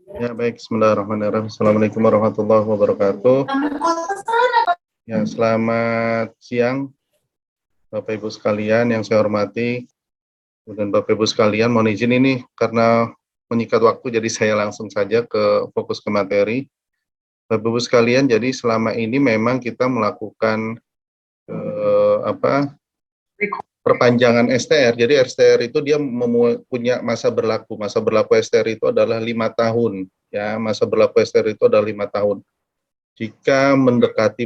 Ya, baik. Bismillahirrahmanirrahim. Assalamualaikum warahmatullahi wabarakatuh. Ya, selamat siang, Bapak Ibu sekalian yang saya hormati. Dan Bapak Ibu sekalian, mohon izin ini karena menyikat waktu, jadi saya langsung saja fokus ke materi. Bapak Ibu sekalian, jadi selama ini memang kita melakukan perpanjangan STR. Jadi STR itu dia punya masa berlaku. Masa berlaku STR itu adalah 5 tahun. Ya, masa berlaku STR itu adalah 5 tahun. Jika mendekati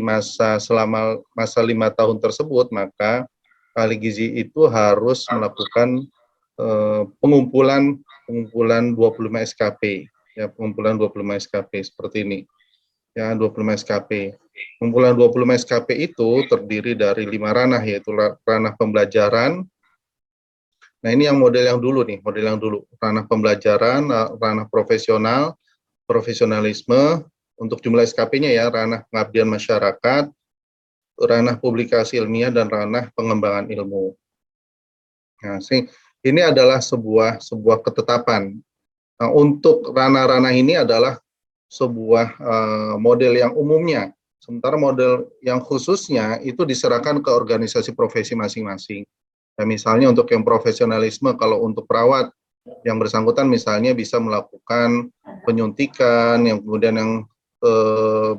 selama masa 5 tahun tersebut, maka ahli gizi itu harus melakukan pengumpulan 25 SKP, ya, pengumpulan 25 SKP seperti ini, ya, 25 SKP. Pengumpulan 25 SKP itu terdiri dari 5 ranah, yaitu ranah pembelajaran. Nah, ini yang model yang dulu nih, ranah pembelajaran, ranah profesional, profesionalisme. Untuk jumlah SKP-nya ya, ranah pengabdian masyarakat, ranah publikasi ilmiah, dan ranah pengembangan ilmu. Nah, ini adalah sebuah ketetapan. Nah, untuk ranah-ranah ini adalah sebuah model yang umumnya, sementara model yang khususnya itu diserahkan ke organisasi profesi masing-masing. Nah, misalnya untuk yang profesionalisme, kalau untuk perawat yang bersangkutan misalnya bisa melakukan penyuntikan, yang kemudian yang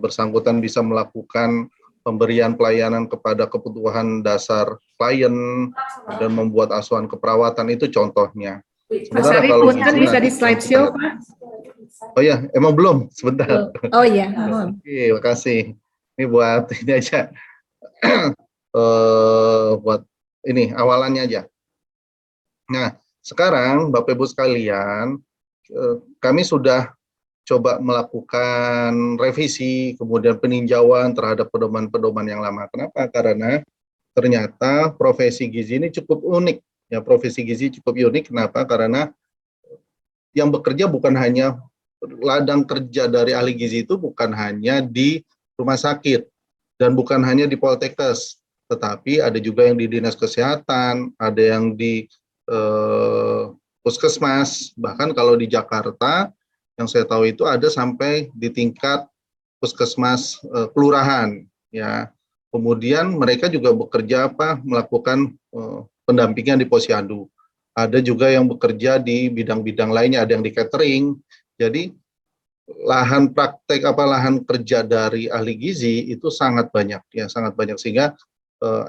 bersangkutan bisa melakukan pemberian pelayanan kepada kebutuhan dasar klien dan membuat asuhan keperawatan, itu contohnya. Sementara kalau punten bisa di slideshow, Pak. Oh ya, emang belum? Sebentar. Oh iya. Oke, makasih. Ini buat ini aja. Buat ini awalannya aja. Nah, sekarang Bapak Ibu sekalian, kami sudah coba melakukan revisi, kemudian peninjauan terhadap pedoman-pedoman yang lama. Kenapa? Karena ternyata profesi gizi ini cukup unik. Ya, profesi gizi cukup unik. Kenapa? Karena yang bekerja bukan hanya ladang kerja dari ahli gizi itu bukan hanya di rumah sakit dan bukan hanya di Poltekkes, tetapi ada juga yang di dinas kesehatan, ada yang di puskesmas, bahkan kalau di Jakarta yang saya tahu itu ada sampai di tingkat puskesmas kelurahan, ya. Kemudian mereka juga bekerja melakukan pendampingan di posyandu. Ada juga yang bekerja di bidang-bidang lainnya, ada yang di catering. Jadi lahan kerja dari ahli gizi itu sangat banyak, ya, sangat banyak, sehingga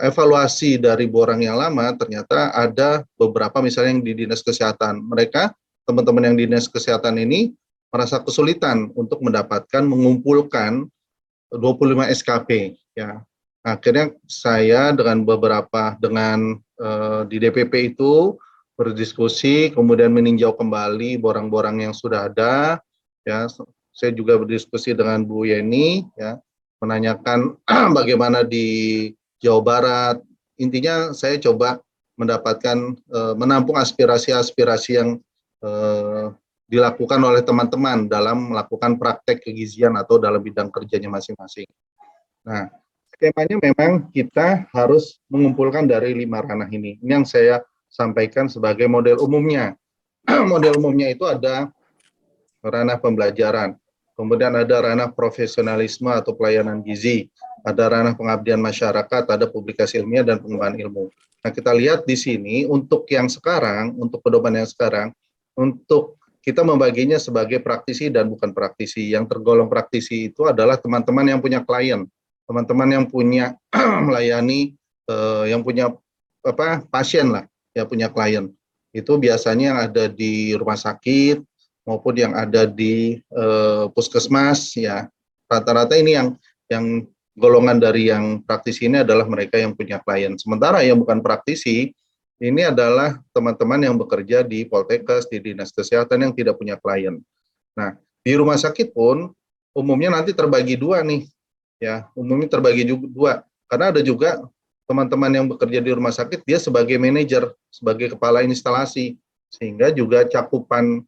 evaluasi dari borang yang lama ternyata ada beberapa misalnya yang di dinas kesehatan. Mereka, teman-teman yang di dinas kesehatan ini merasa kesulitan untuk mengumpulkan 25 SKP, ya. Akhirnya saya dengan di DPP itu berdiskusi, kemudian meninjau kembali borang-borang yang sudah ada, ya. Saya juga berdiskusi dengan Bu Yeni, ya, menanyakan bagaimana di Jawa Barat. Intinya saya coba menampung aspirasi-aspirasi yang dilakukan oleh teman-teman dalam melakukan praktek kegizian atau dalam bidang kerjanya masing-masing. Nah, skemanya memang kita harus mengumpulkan dari 5 ranah ini. Ini yang saya sampaikan sebagai model umumnya. Model umumnya itu ada ranah pembelajaran, kemudian ada ranah profesionalisme atau pelayanan gizi, ada ranah pengabdian masyarakat, ada publikasi ilmiah dan pengembangan ilmu. Nah, kita lihat di sini untuk yang sekarang, untuk pedoman yang sekarang, untuk kita membaginya sebagai praktisi dan bukan praktisi. Yang tergolong praktisi itu adalah teman-teman yang punya klien, teman-teman yang punya melayani, yang punya pasien lah, yang punya klien. Itu biasanya yang ada di rumah sakit maupun yang ada di puskesmas, ya. Rata-rata ini yang golongan dari yang praktisi ini adalah mereka yang punya klien. Sementara yang bukan praktisi ini adalah teman-teman yang bekerja di Poltekkes, di dinas kesehatan yang tidak punya klien. Nah, di rumah sakit pun umumnya nanti terbagi dua nih, ya. Umumnya terbagi dua, karena ada juga teman-teman yang bekerja di rumah sakit dia sebagai manajer, sebagai kepala instalasi, sehingga juga cakupan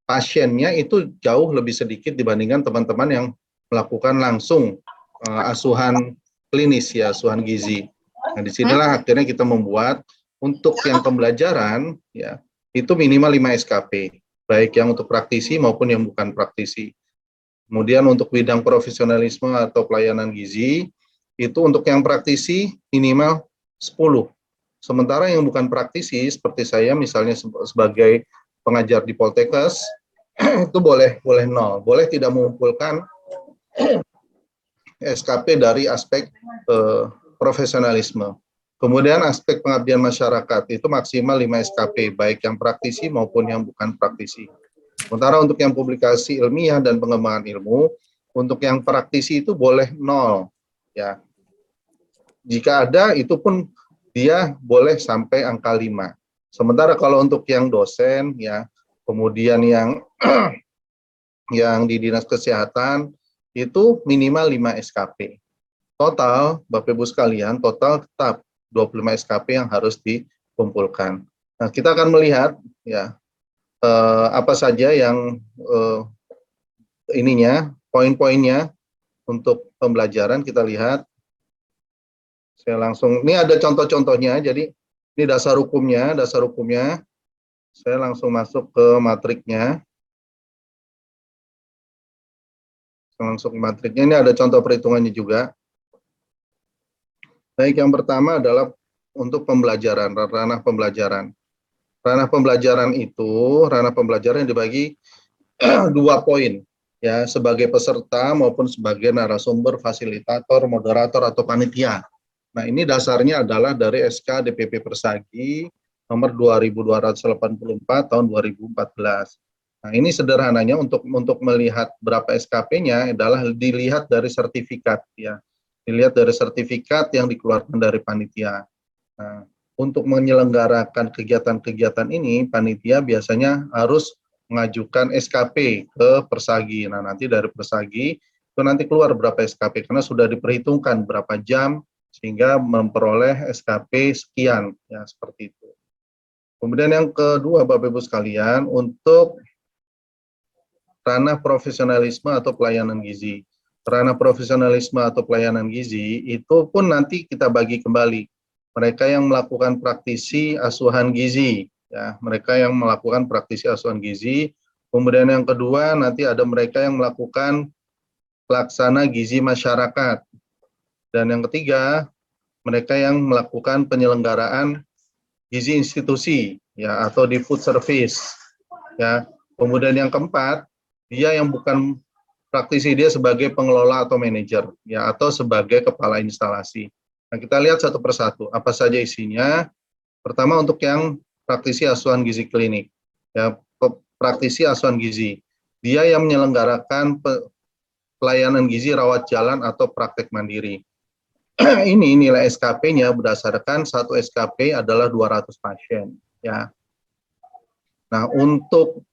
pasiennya itu jauh lebih sedikit dibandingkan teman-teman yang melakukan langsung asuhan klinis, ya, asuhan gizi. Nah, disinilah akhirnya kita membuat untuk yang pembelajaran, ya, itu minimal 5 SKP. baik yang untuk praktisi maupun yang bukan praktisi. Kemudian untuk bidang profesionalisme atau pelayanan gizi, itu untuk yang praktisi minimal 10. Sementara yang bukan praktisi, seperti saya misalnya sebagai pengajar di Poltekkes, itu boleh 0, boleh tidak mengumpulkan SKP dari aspek profesionalisme. Kemudian aspek pengabdian masyarakat itu maksimal 5 SKP, baik yang praktisi maupun yang bukan praktisi. Sementara untuk yang publikasi ilmiah dan pengembangan ilmu, untuk yang praktisi itu boleh 0. Ya. Jika ada, itu pun dia boleh sampai angka 5. Sementara kalau untuk yang dosen, ya, kemudian yang yang di Dinas Kesehatan, itu minimal 5 SKP. Total, Bapak Ibu sekalian, total tetap 25 SKP yang harus dikumpulkan. Nah, kita akan melihat ya apa saja yang poin-poinnya untuk pembelajaran. Kita lihat. Saya langsung, ini ada contoh-contohnya, jadi ini dasar hukumnya. Saya langsung masuk ke matriknya. Ini ada contoh perhitungannya juga. Baik, yang pertama adalah untuk pembelajaran, ranah pembelajaran. Ranah pembelajaran dibagi 2 poin, ya, sebagai peserta maupun sebagai narasumber, fasilitator, moderator, atau panitia. Nah, ini dasarnya adalah dari SK DPP Persagi nomor 2284 tahun 2014. Nah, ini sederhananya untuk melihat berapa SKP-nya adalah dilihat dari sertifikat, ya. Dilihat dari sertifikat yang dikeluarkan dari panitia. Nah, untuk menyelenggarakan kegiatan-kegiatan ini, panitia biasanya harus mengajukan SKP ke Persagi. Nah, nanti dari Persagi itu nanti keluar berapa SKP karena sudah diperhitungkan berapa jam sehingga memperoleh SKP sekian, ya, seperti itu. Kemudian yang kedua, Bapak Ibu sekalian, untuk ranah profesionalisme atau pelayanan gizi. Ranah profesionalisme atau pelayanan gizi itu pun nanti kita bagi kembali. Mereka yang melakukan praktisi asuhan gizi, ya, mereka yang melakukan praktisi asuhan gizi. Kemudian yang kedua nanti ada mereka yang melakukan pelaksana gizi masyarakat. Dan yang ketiga, mereka yang melakukan penyelenggaraan gizi institusi, ya, atau di food service, ya. Kemudian yang keempat, dia yang bukan praktisi, dia sebagai pengelola atau manajer, ya, atau sebagai kepala instalasi. Nah, kita lihat satu persatu apa saja isinya. Pertama, untuk yang praktisi asuhan gizi klinik, ya, praktisi asuhan gizi, dia yang menyelenggarakan pelayanan gizi rawat jalan atau praktek mandiri. Ini nilai SKP-nya berdasarkan satu SKP adalah 200 pasien, ya. Nah, untuk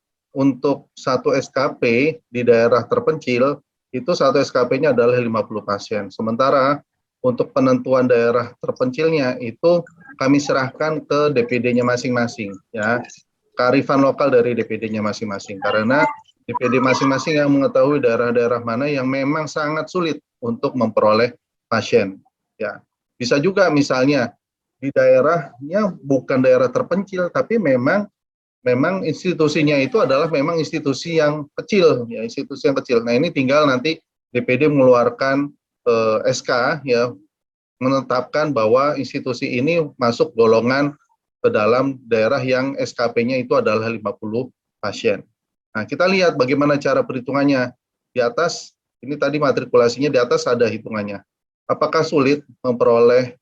satu SKP di daerah terpencil itu satu SKP-nya adalah 50 pasien. Sementara untuk penentuan daerah terpencilnya itu kami serahkan ke DPD-nya masing-masing, ya. Kearifan lokal dari DPD-nya masing-masing, karena DPD masing-masing yang mengetahui daerah-daerah mana yang memang sangat sulit untuk memperoleh pasien. Ya, bisa juga misalnya di daerahnya bukan daerah terpencil, tapi memang institusinya itu adalah memang institusi yang kecil, ya, institusi yang kecil. Nah, ini tinggal nanti DPD mengeluarkan SK, ya, menetapkan bahwa institusi ini masuk golongan ke dalam daerah yang SKP-nya itu adalah 50 pasien. Nah, kita lihat bagaimana cara perhitungannya. Di atas, ini tadi matrikulasinya, di atas ada hitungannya. Apakah sulit memperoleh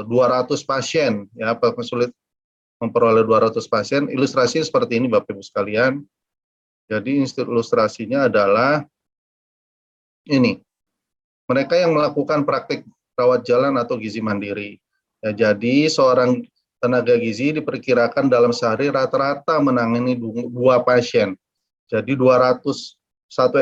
200 pasien? Ya, apakah sulit memperoleh 200 pasien? Ilustrasi seperti ini, Bapak Ibu sekalian. Jadi ilustrasinya adalah ini. Mereka yang melakukan praktik rawat jalan atau gizi mandiri. Ya, jadi seorang tenaga gizi diperkirakan dalam sehari rata-rata menangani 2 pasien. Jadi 1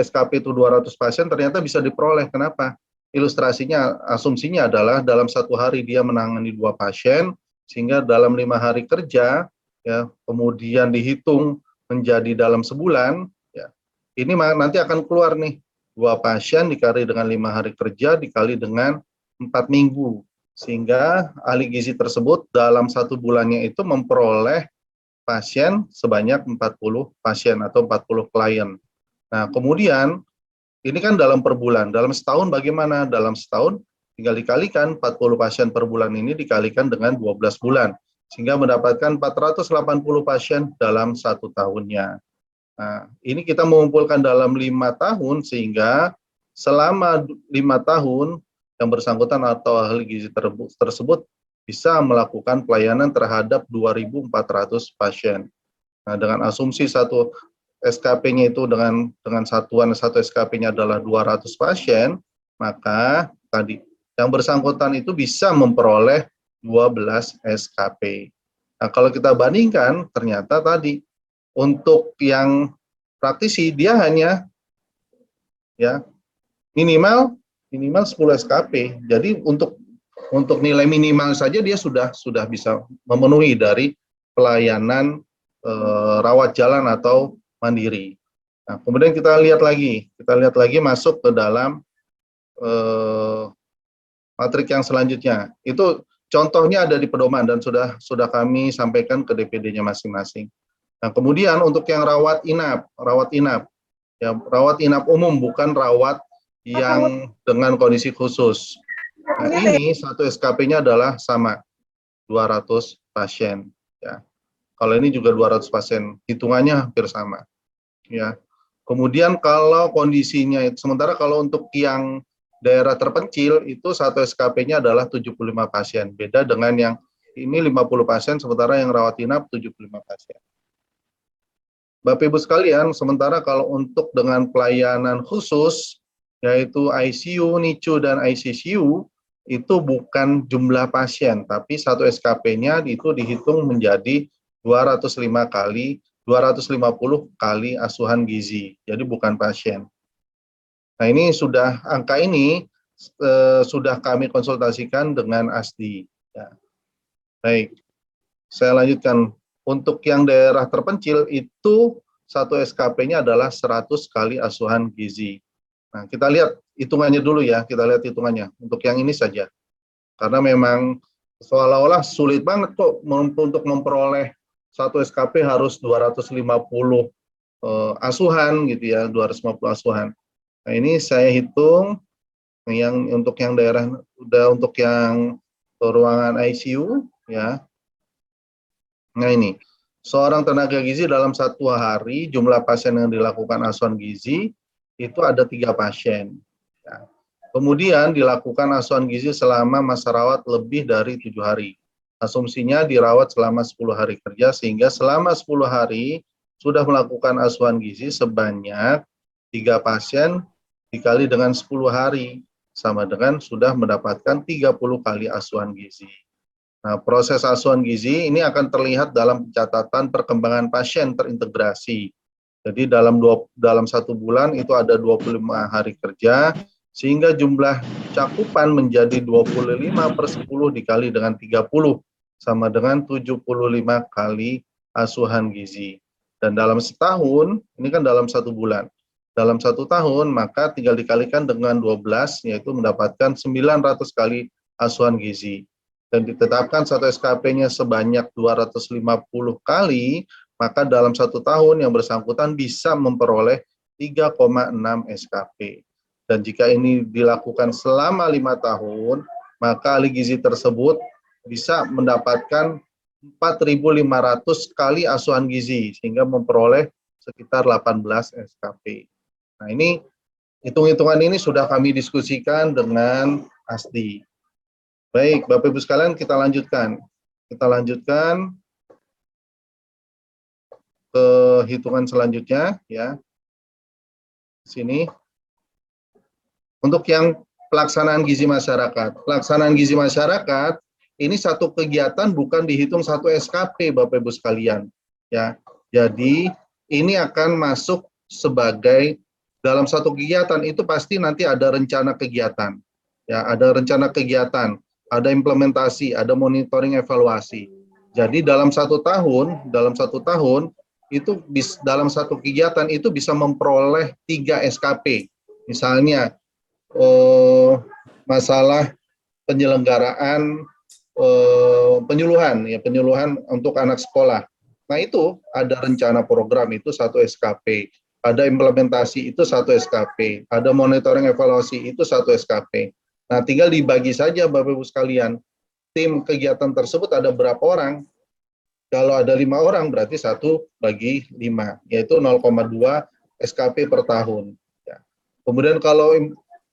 SKP itu 200 pasien ternyata bisa diperoleh. Kenapa? Ilustrasinya, asumsinya adalah dalam 1 hari dia menangani 2 pasien, sehingga dalam 5 hari kerja, ya, kemudian dihitung menjadi dalam sebulan, ya, ini nanti akan keluar nih 2 pasien dikali dengan 5 hari kerja dikali dengan 4 minggu, sehingga ahli gizi tersebut dalam 1 bulannya itu memperoleh pasien sebanyak 40 pasien atau 40 klien. Nah, kemudian ini kan dalam per bulan. Dalam setahun bagaimana? Dalam setahun tinggal dikalikan 40 pasien per bulan ini dikalikan dengan 12 bulan. Sehingga mendapatkan 480 pasien dalam 1 tahunnya. Nah, ini kita mengumpulkan dalam 5 tahun sehingga selama 5 tahun yang bersangkutan atau ahli gizi tersebut bisa melakukan pelayanan terhadap 2.400 pasien. Nah, dengan asumsi satu SKP-nya itu dengan satuan satu SKP-nya adalah 200 pasien, maka tadi yang bersangkutan itu bisa memperoleh 12 SKP. Nah, kalau kita bandingkan, ternyata tadi untuk yang praktisi dia hanya ya minimal 10 SKP. Jadi untuk nilai minimal saja dia sudah bisa memenuhi dari pelayanan rawat jalan atau mandiri. Nah, kemudian kita lihat lagi masuk ke dalam matrik yang selanjutnya. Itu contohnya ada di pedoman dan sudah kami sampaikan ke DPD-nya masing-masing. Nah, kemudian untuk yang rawat inap ya, rawat inap umum, bukan rawat yang dengan kondisi khusus. Nah, ini satu SKP-nya adalah sama 200 pasien ya. Kalau ini juga 200 pasien, hitungannya hampir sama ya. Kemudian kalau kondisinya, sementara kalau untuk yang daerah terpencil itu satu SKP-nya adalah 75 pasien. Beda dengan yang ini 50 pasien, sementara yang rawat inap 75 pasien. Bapak Ibu sekalian, sementara kalau untuk dengan pelayanan khusus, yaitu ICU, NICU, dan ICCU, itu bukan jumlah pasien, tapi satu SKP-nya itu dihitung menjadi 250 kali asuhan gizi, jadi bukan pasien. Nah, ini angka ini sudah kami konsultasikan dengan ASDI. Ya. Baik, saya lanjutkan. Untuk yang daerah terpencil itu satu SKP-nya adalah 100 kali asuhan gizi. Nah, kita lihat hitungannya dulu ya, untuk yang ini saja. Karena memang seolah-olah sulit banget kok untuk memperoleh satu SKP harus 250 asuhan gitu ya, 250 asuhan. Nah, ini saya hitung untuk yang daerah, untuk yang ruangan ICU ya. Nah, ini seorang tenaga gizi dalam 1 hari jumlah pasien yang dilakukan asuhan gizi itu ada 3 pasien. Ya. Kemudian dilakukan asuhan gizi selama masa rawat lebih dari 7 hari. Asumsinya dirawat selama 10 hari kerja, sehingga selama 10 hari sudah melakukan asuhan gizi sebanyak 3 pasien dikali dengan 10 hari, sama dengan sudah mendapatkan 30 kali asuhan gizi. Nah, proses asuhan gizi ini akan terlihat dalam catatan perkembangan pasien terintegrasi. Jadi dalam 1 bulan itu ada 25 hari kerja, sehingga jumlah cakupan menjadi 25/10 dikali dengan 30, sama dengan 75 kali asuhan gizi. Dan dalam setahun, ini kan dalam 1 bulan. Dalam 1 tahun, maka tinggal dikalikan dengan 12, yaitu mendapatkan 900 kali asuhan gizi. Dan ditetapkan satu SKP-nya sebanyak 250 kali, maka dalam 1 tahun yang bersangkutan bisa memperoleh 3,6 SKP. Dan jika ini dilakukan selama 5 tahun, maka ahli gizi tersebut bisa mendapatkan 4.500 kali asuhan gizi, sehingga memperoleh sekitar 18 SKP. Nah, ini hitung-hitungan ini sudah kami diskusikan dengan ASDI. Baik, Bapak Ibu sekalian, kita lanjutkan. Kita lanjutkan ke hitungan selanjutnya ya. Sini. Untuk yang pelaksanaan gizi masyarakat. Pelaksanaan gizi masyarakat ini satu kegiatan, bukan dihitung satu SKP, Bapak Ibu sekalian. Ya. Jadi ini akan masuk sebagai dalam satu kegiatan, itu pasti nanti ada rencana kegiatan. Ya, ada rencana kegiatan, ada implementasi, ada monitoring evaluasi. Jadi dalam 1 tahun itu dalam satu kegiatan itu bisa memperoleh 3 SKP. Misalnya masalah penyelenggaraan penyuluhan untuk anak sekolah. Nah itu ada rencana program itu 1 SKP, ada implementasi itu 1 SKP, ada monitoring evaluasi itu 1 SKP. Nah tinggal dibagi saja Bapak Ibu sekalian, tim kegiatan tersebut ada berapa orang. Kalau ada 5 orang berarti 1/5, yaitu 0,2 SKP per tahun. Ya. Kemudian kalau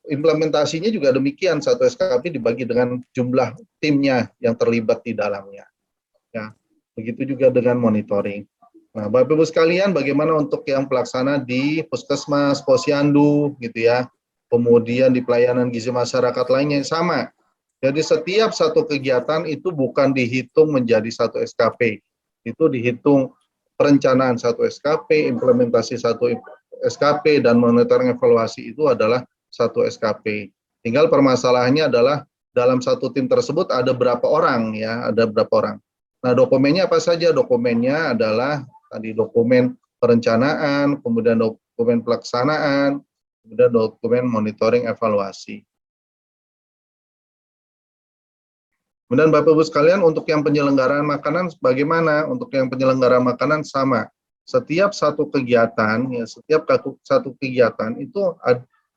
implementasinya juga demikian, 1 SKP dibagi dengan jumlah timnya yang terlibat di dalamnya. Ya. Begitu juga dengan monitoring. Nah, Bapak Ibu sekalian, bagaimana untuk yang pelaksana di Puskesmas, Posyandu, gitu ya, kemudian di pelayanan gizi masyarakat lainnya sama. Jadi setiap satu kegiatan itu bukan dihitung menjadi 1 SKP, itu dihitung perencanaan 1 SKP, implementasi 1 SKP, dan monitoring evaluasi itu adalah 1 SKP. Tinggal permasalahannya adalah dalam satu tim tersebut ada berapa orang ya, ada berapa orang. Nah, dokumennya apa saja? Dokumennya adalah tadi dokumen perencanaan, kemudian dokumen pelaksanaan, kemudian dokumen monitoring evaluasi. Kemudian Bapak Ibu sekalian, untuk yang penyelenggaraan makanan bagaimana? Untuk yang penyelenggaraan makanan sama. Setiap satu kegiatan, ya setiap satu kegiatan itu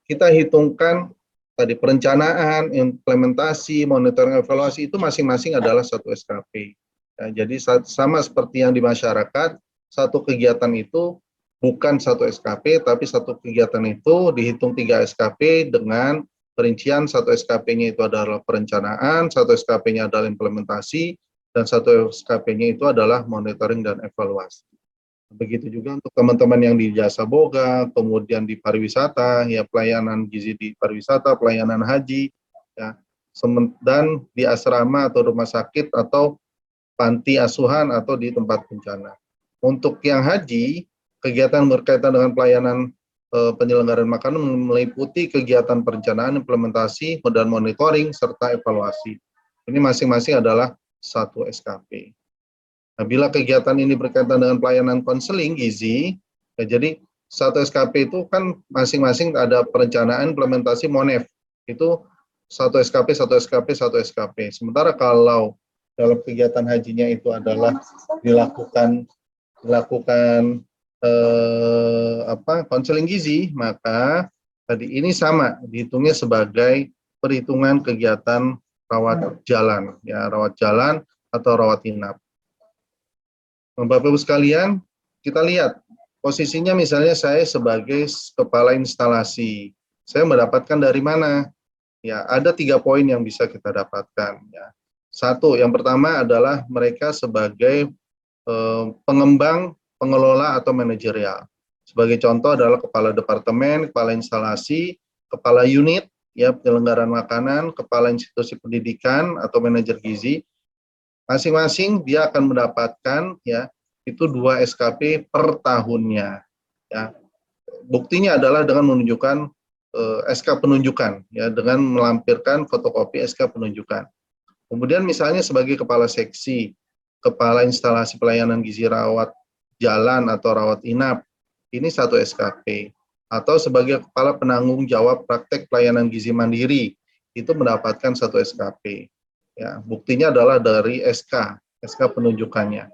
kita hitungkan tadi perencanaan, implementasi, monitoring evaluasi itu masing-masing adalah 1 SKP. Ya, jadi sama seperti yang di masyarakat, satu kegiatan itu bukan 1 SKP, tapi satu kegiatan itu dihitung 3 SKP dengan perincian 1 SKP-nya itu adalah perencanaan, 1 SKP-nya adalah implementasi, dan 1 SKP-nya itu adalah monitoring dan evaluasi. Begitu juga untuk teman-teman yang di jasa boga, kemudian di pariwisata, ya pelayanan gizi di pariwisata, pelayanan haji, ya, dan di asrama atau rumah sakit atau panti asuhan atau di tempat bencana. Untuk yang haji, kegiatan berkaitan dengan pelayanan penyelenggaraan makanan meliputi kegiatan perencanaan, implementasi, dan monitoring, serta evaluasi. Ini masing-masing adalah 1 SKP. Nah, bila kegiatan ini berkaitan dengan pelayanan konseling gizi, ya, jadi 1 SKP itu kan masing-masing ada perencanaan, implementasi, monef. Itu 1 SKP, 1 SKP, 1 SKP. Sementara kalau dalam kegiatan hajinya itu adalah dilakukan konseling gizi, maka tadi ini sama dihitungnya sebagai perhitungan kegiatan rawat jalan, ya rawat jalan atau rawat inap. Bapak Ibu sekalian, kita lihat posisinya misalnya saya sebagai kepala instalasi, saya mendapatkan dari mana? Ya, ada 3 poin yang bisa kita dapatkan. Ya. Satu, yang pertama adalah mereka sebagai pengembang, pengelola atau manajerial. Sebagai contoh adalah kepala departemen, kepala instalasi, kepala unit, ya penyelenggaraan makanan, kepala institusi pendidikan atau manajer gizi. Masing-masing dia akan mendapatkan ya itu 2 SKP per tahunnya. Ya. Buktinya adalah dengan menunjukkan SK penunjukan, ya dengan melampirkan fotokopi SK penunjukan. Kemudian misalnya sebagai kepala seksi, kepala instalasi pelayanan gizi rawat jalan atau rawat inap, ini 1 SKP. Atau sebagai kepala penanggung jawab praktek pelayanan gizi mandiri, itu mendapatkan 1 SKP. Ya, buktinya adalah dari SK penunjukannya.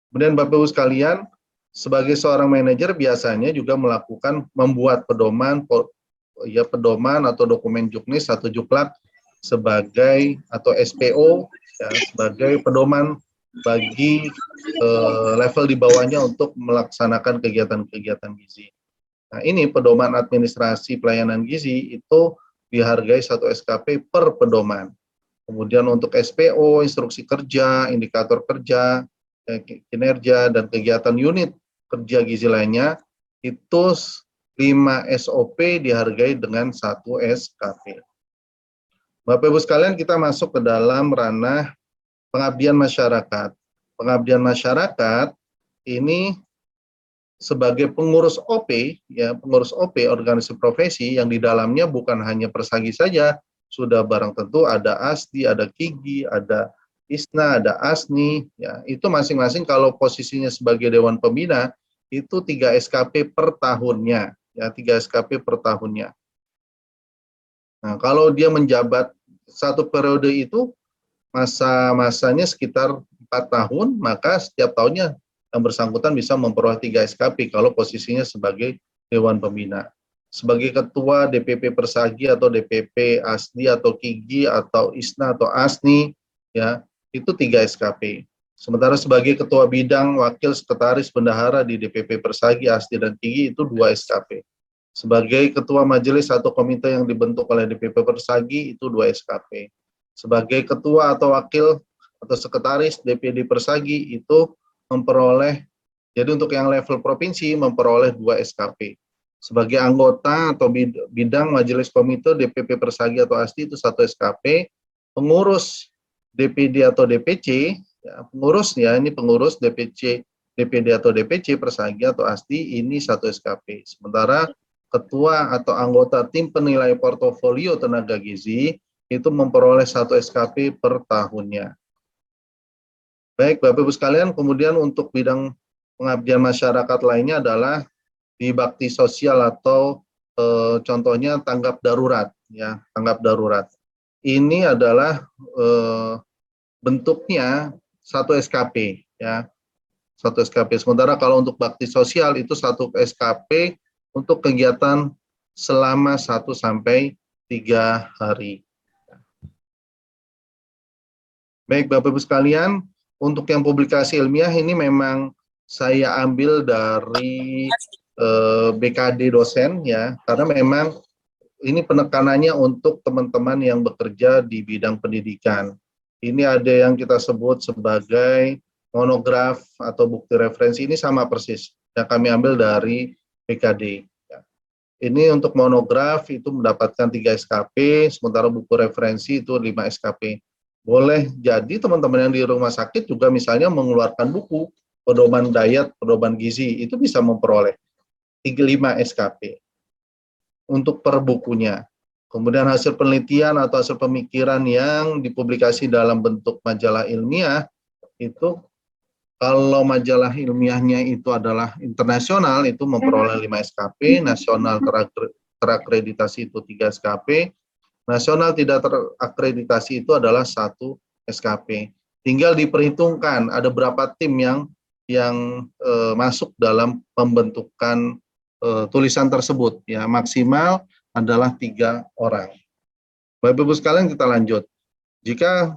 Kemudian Bapak Ibu sekalian, sebagai seorang manajer biasanya juga membuat pedoman atau dokumen juknis atau juklak sebagai atau SPO ya, sebagai pedoman bagi level di bawahnya untuk melaksanakan kegiatan-kegiatan gizi. Nah, ini pedoman administrasi pelayanan gizi itu dihargai 1 SKP per pedoman. Kemudian untuk SPO, instruksi kerja, indikator kerja, kinerja, dan kegiatan unit kerja gizi lainnya, itu 5 SOP dihargai dengan 1 SKP. Bapak Ibu sekalian, kita masuk ke dalam ranah pengabdian masyarakat. Pengabdian masyarakat ini sebagai pengurus OP, ya pengurus OP organisasi profesi yang di dalamnya bukan hanya Persagi saja, sudah barang tentu ada ASDI, ada KIGI, ada ISNA, ada ASNI, ya itu masing-masing kalau posisinya sebagai Dewan Pembina itu 3 SKP per tahunnya, ya 3 SKP per tahunnya. Nah, kalau dia menjabat satu periode itu masa-masanya sekitar 4 tahun, maka setiap tahunnya yang bersangkutan bisa memperoleh 3 SKP kalau posisinya sebagai Dewan Pembina. Sebagai Ketua DPP Persagi atau DPP ASDI atau KIGI atau ISNA atau ASNI, ya, itu 3 SKP. Sementara sebagai Ketua Bidang, Wakil Sekretaris Bendahara di DPP Persagi, ASDI, dan KIGI itu 2 SKP. Sebagai Ketua Majelis atau Komite yang dibentuk oleh DPP Persagi itu 2 SKP. Sebagai Ketua atau Wakil atau Sekretaris DPD Persagi itu memperoleh, jadi untuk yang level provinsi memperoleh 2 SKP. Sebagai anggota atau bidang Majelis Komite DPP Persagi atau ASDI itu 1 SKP. Pengurus DPD atau DPC, ya, pengurusnya ini pengurus DPC, DPD atau DPC Persagi atau ASDI ini 1 SKP. Sementara ketua atau anggota tim penilai portofolio tenaga gizi itu memperoleh 1 SKP per tahunnya. Baik, Bapak Ibu sekalian, kemudian untuk bidang pengabdian masyarakat lainnya adalah di bakti sosial atau contohnya tanggap darurat, ya, tanggap darurat. Ini adalah bentuknya 1 SKP, ya, 1 SKP. Sementara kalau untuk bakti sosial itu 1 SKP untuk kegiatan selama 1 sampai 3 hari. Baik, Bapak Ibu sekalian, untuk yang publikasi ilmiah ini memang saya ambil dari BKD dosen, ya, karena memang ini penekanannya untuk teman-teman yang bekerja di bidang pendidikan. Ini ada yang kita sebut sebagai monograf atau bukti referensi, ini sama persis yang kami ambil dari BKD. Ya. Ini untuk monograf itu mendapatkan 3 SKP, sementara buku referensi itu 5 SKP. Boleh jadi teman-teman yang di rumah sakit juga misalnya mengeluarkan buku pedoman diet, pedoman gizi, itu bisa memperoleh 5 SKP untuk per bukunya. Kemudian hasil penelitian atau hasil pemikiran yang dipublikasi dalam bentuk majalah ilmiah, itu kalau majalah ilmiahnya itu adalah internasional, itu memperoleh 5 SKP, nasional terakreditasi itu 3 SKP, nasional tidak terakreditasi itu adalah 1 SKP. Tinggal diperhitungkan ada berapa tim yang masuk dalam pembentukan tulisan tersebut, ya, maksimal adalah 3 orang. Bapak Ibu sekalian, kita lanjut. Jika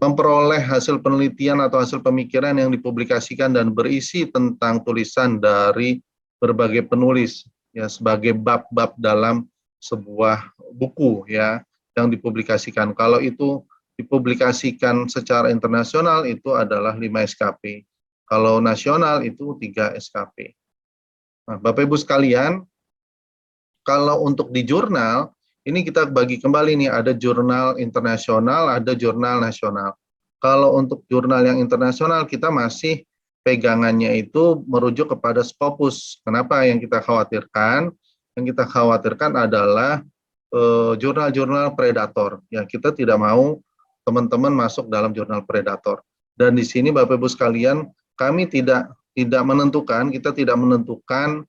memperoleh hasil penelitian atau hasil pemikiran yang dipublikasikan dan berisi tentang tulisan dari berbagai penulis, ya, sebagai bab-bab dalam sebuah buku, ya, yang dipublikasikan. Kalau itu dipublikasikan secara internasional itu adalah 5 SKP. Kalau nasional itu 3 SKP. Nah, Bapak Ibu sekalian, kalau untuk di jurnal, ini kita bagi kembali nih, ada jurnal internasional, ada jurnal nasional. Kalau untuk jurnal yang internasional, kita masih pegangannya itu merujuk kepada Scopus. Kenapa yang kita khawatirkan? Yang kita khawatirkan adalah jurnal-jurnal predator. Ya, kita tidak mau teman-teman masuk dalam jurnal predator. Dan di sini Bapak Ibu sekalian, kami tidak menentukan, kita tidak menentukan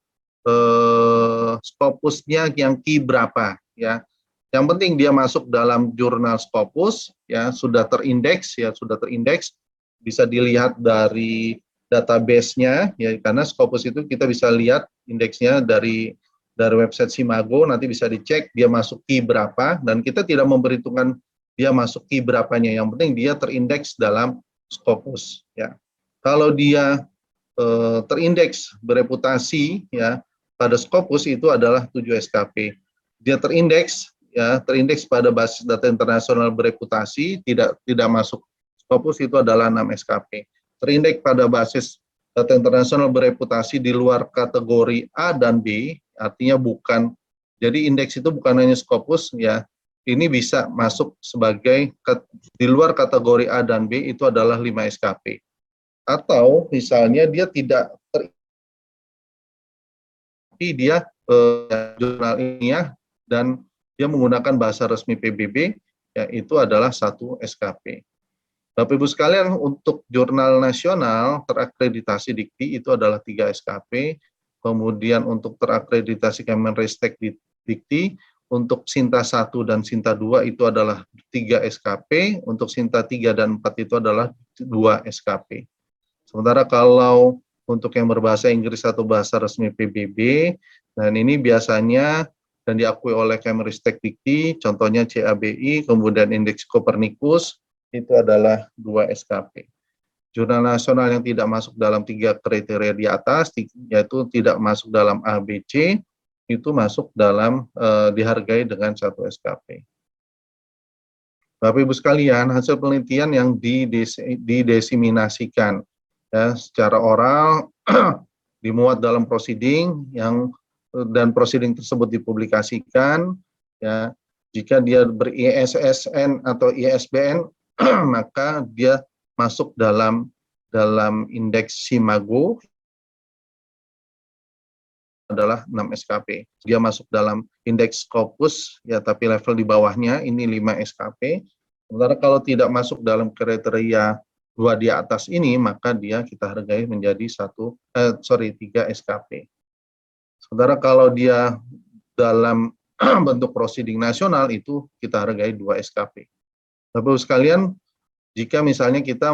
Scopusnya yang key berapa, ya. Yang penting dia masuk dalam jurnal Scopus, ya, sudah terindeks, bisa dilihat dari database-nya, ya, karena Scopus itu kita bisa lihat indeksnya dari website Simago, nanti bisa dicek dia masuk key berapa, dan kita tidak memperhitungkan dia masuk key berapanya, yang penting dia terindeks dalam Scopus, ya. Kalau dia terindeks bereputasi, ya, pada Scopus itu adalah 7 SKP. Dia terindeks, ya, terindeks pada basis data internasional bereputasi, tidak masuk Scopus itu adalah 6 SKP. Terindeks pada basis data internasional bereputasi di luar kategori A dan B, artinya bukan, jadi indeks itu bukan hanya Scopus, ya, ini bisa masuk sebagai di luar kategori A dan B itu adalah 5 SKP. Atau misalnya dia tidak dia jurnal ilmiah dan dia menggunakan bahasa resmi PBB, ya, itu adalah 1 SKP. Bapak Ibu sekalian, untuk jurnal nasional terakreditasi Dikti itu adalah 3 SKP, kemudian untuk terakreditasi Kemenristek Dikti, untuk Sinta 1 dan Sinta 2 itu adalah 3 SKP, untuk Sinta 3 dan 4 itu adalah 2 SKP. Sementara kalau untuk yang berbahasa Inggris atau bahasa resmi PBB, dan ini biasanya dan diakui oleh Kemenristek Dikti, contohnya CABI, kemudian Indeks Copernicus, itu adalah 2 SKP. Jurnal nasional yang tidak masuk dalam 3 kriteria di atas, yaitu tidak masuk dalam A, B, C, itu masuk dalam dihargai dengan 1 SKP. Bapak Ibu sekalian, hasil penelitian yang didesiminasikan ya, secara oral dimuat dalam proceeding dan proceeding tersebut dipublikasikan ya, jika dia ber-ISSN atau ISBN maka dia masuk dalam indeks SIMAGO adalah 6 SKP. Dia masuk dalam indeks Scopus ya, tapi level di bawahnya ini 5 SKP. Sementara kalau tidak masuk dalam kriteria 2 di atas ini, maka dia kita hargai menjadi 3 SKP. Sementara kalau dia dalam bentuk proceeding nasional itu kita hargai 2 SKP. Bapak-Ibu sekalian, jika misalnya kita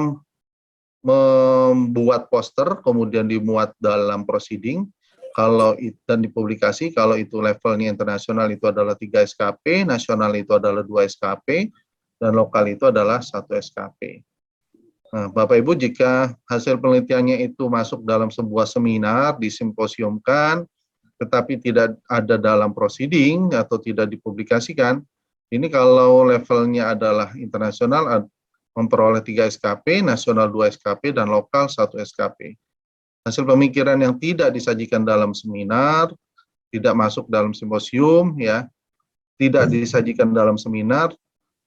membuat poster kemudian dimuat dalam proceeding, dan dipublikasi, kalau itu levelnya internasional itu adalah 3 SKP, nasional itu adalah 2 SKP, dan lokal itu adalah 1 SKP. Nah, Bapak Ibu, jika hasil penelitiannya itu masuk dalam sebuah seminar, disimposiumkan, tetapi tidak ada dalam proceeding atau tidak dipublikasikan, ini kalau levelnya adalah internasional memperoleh 3 SKP, nasional 2 SKP, dan lokal 1 SKP. Hasil pemikiran yang tidak disajikan dalam seminar, tidak masuk dalam simposium, ya, tidak disajikan dalam seminar,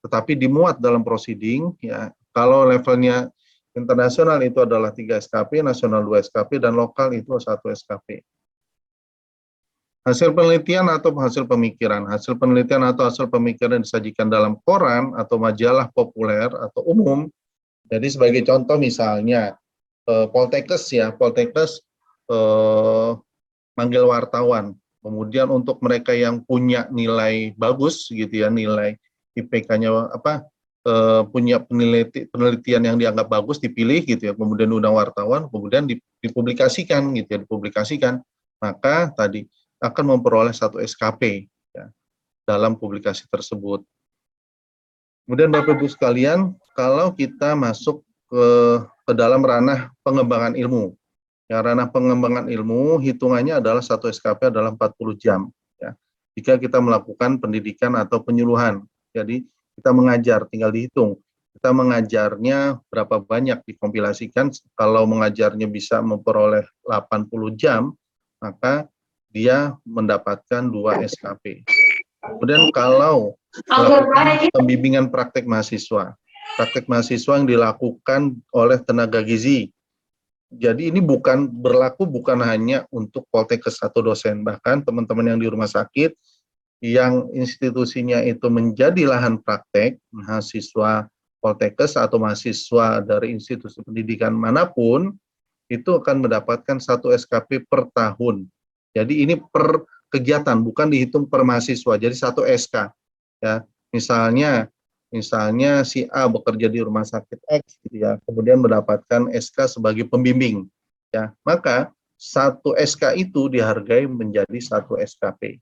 tetapi dimuat dalam proceeding, ya, kalau levelnya internasional itu adalah 3 SKP, nasional 2 SKP, dan lokal itu 1 SKP. Hasil penelitian atau hasil pemikiran. Hasil penelitian atau hasil pemikiran disajikan dalam koran atau majalah populer atau umum. Jadi sebagai contoh misalnya, Poltekkes ya, Poltekkes manggil wartawan. Kemudian untuk mereka yang punya nilai bagus gitu ya, nilai IPK-nya punya penelitian yang dianggap bagus dipilih gitu ya, kemudian undang wartawan, kemudian dipublikasikan gitu ya, dipublikasikan, maka tadi akan memperoleh 1 SKP ya, dalam publikasi tersebut. Kemudian Bapak Ibu sekalian, kalau kita masuk ke dalam ranah pengembangan ilmu, ya, ranah pengembangan ilmu hitungannya adalah 1 SKP adalah 40 jam ya, jika kita melakukan pendidikan atau penyuluhan. Jadi kita mengajar, tinggal dihitung. Kita mengajarnya berapa banyak dikompilasikan, kalau mengajarnya bisa memperoleh 80 jam, maka dia mendapatkan 2 SKP. Kemudian kalau melakukan pembimbingan praktek mahasiswa yang dilakukan oleh tenaga gizi. Jadi ini berlaku bukan hanya untuk Poltekkes atau dosen, bahkan teman-teman yang di rumah sakit, yang institusinya itu menjadi lahan praktek, mahasiswa Poltekkes atau mahasiswa dari institusi pendidikan manapun, itu akan mendapatkan 1 SKP per tahun. Jadi ini per kegiatan, bukan dihitung per mahasiswa, jadi 1 SK. Ya, misalnya si A bekerja di rumah sakit X, gitu ya, kemudian mendapatkan SK sebagai pembimbing. Ya, maka 1 SK itu dihargai menjadi 1 SKP.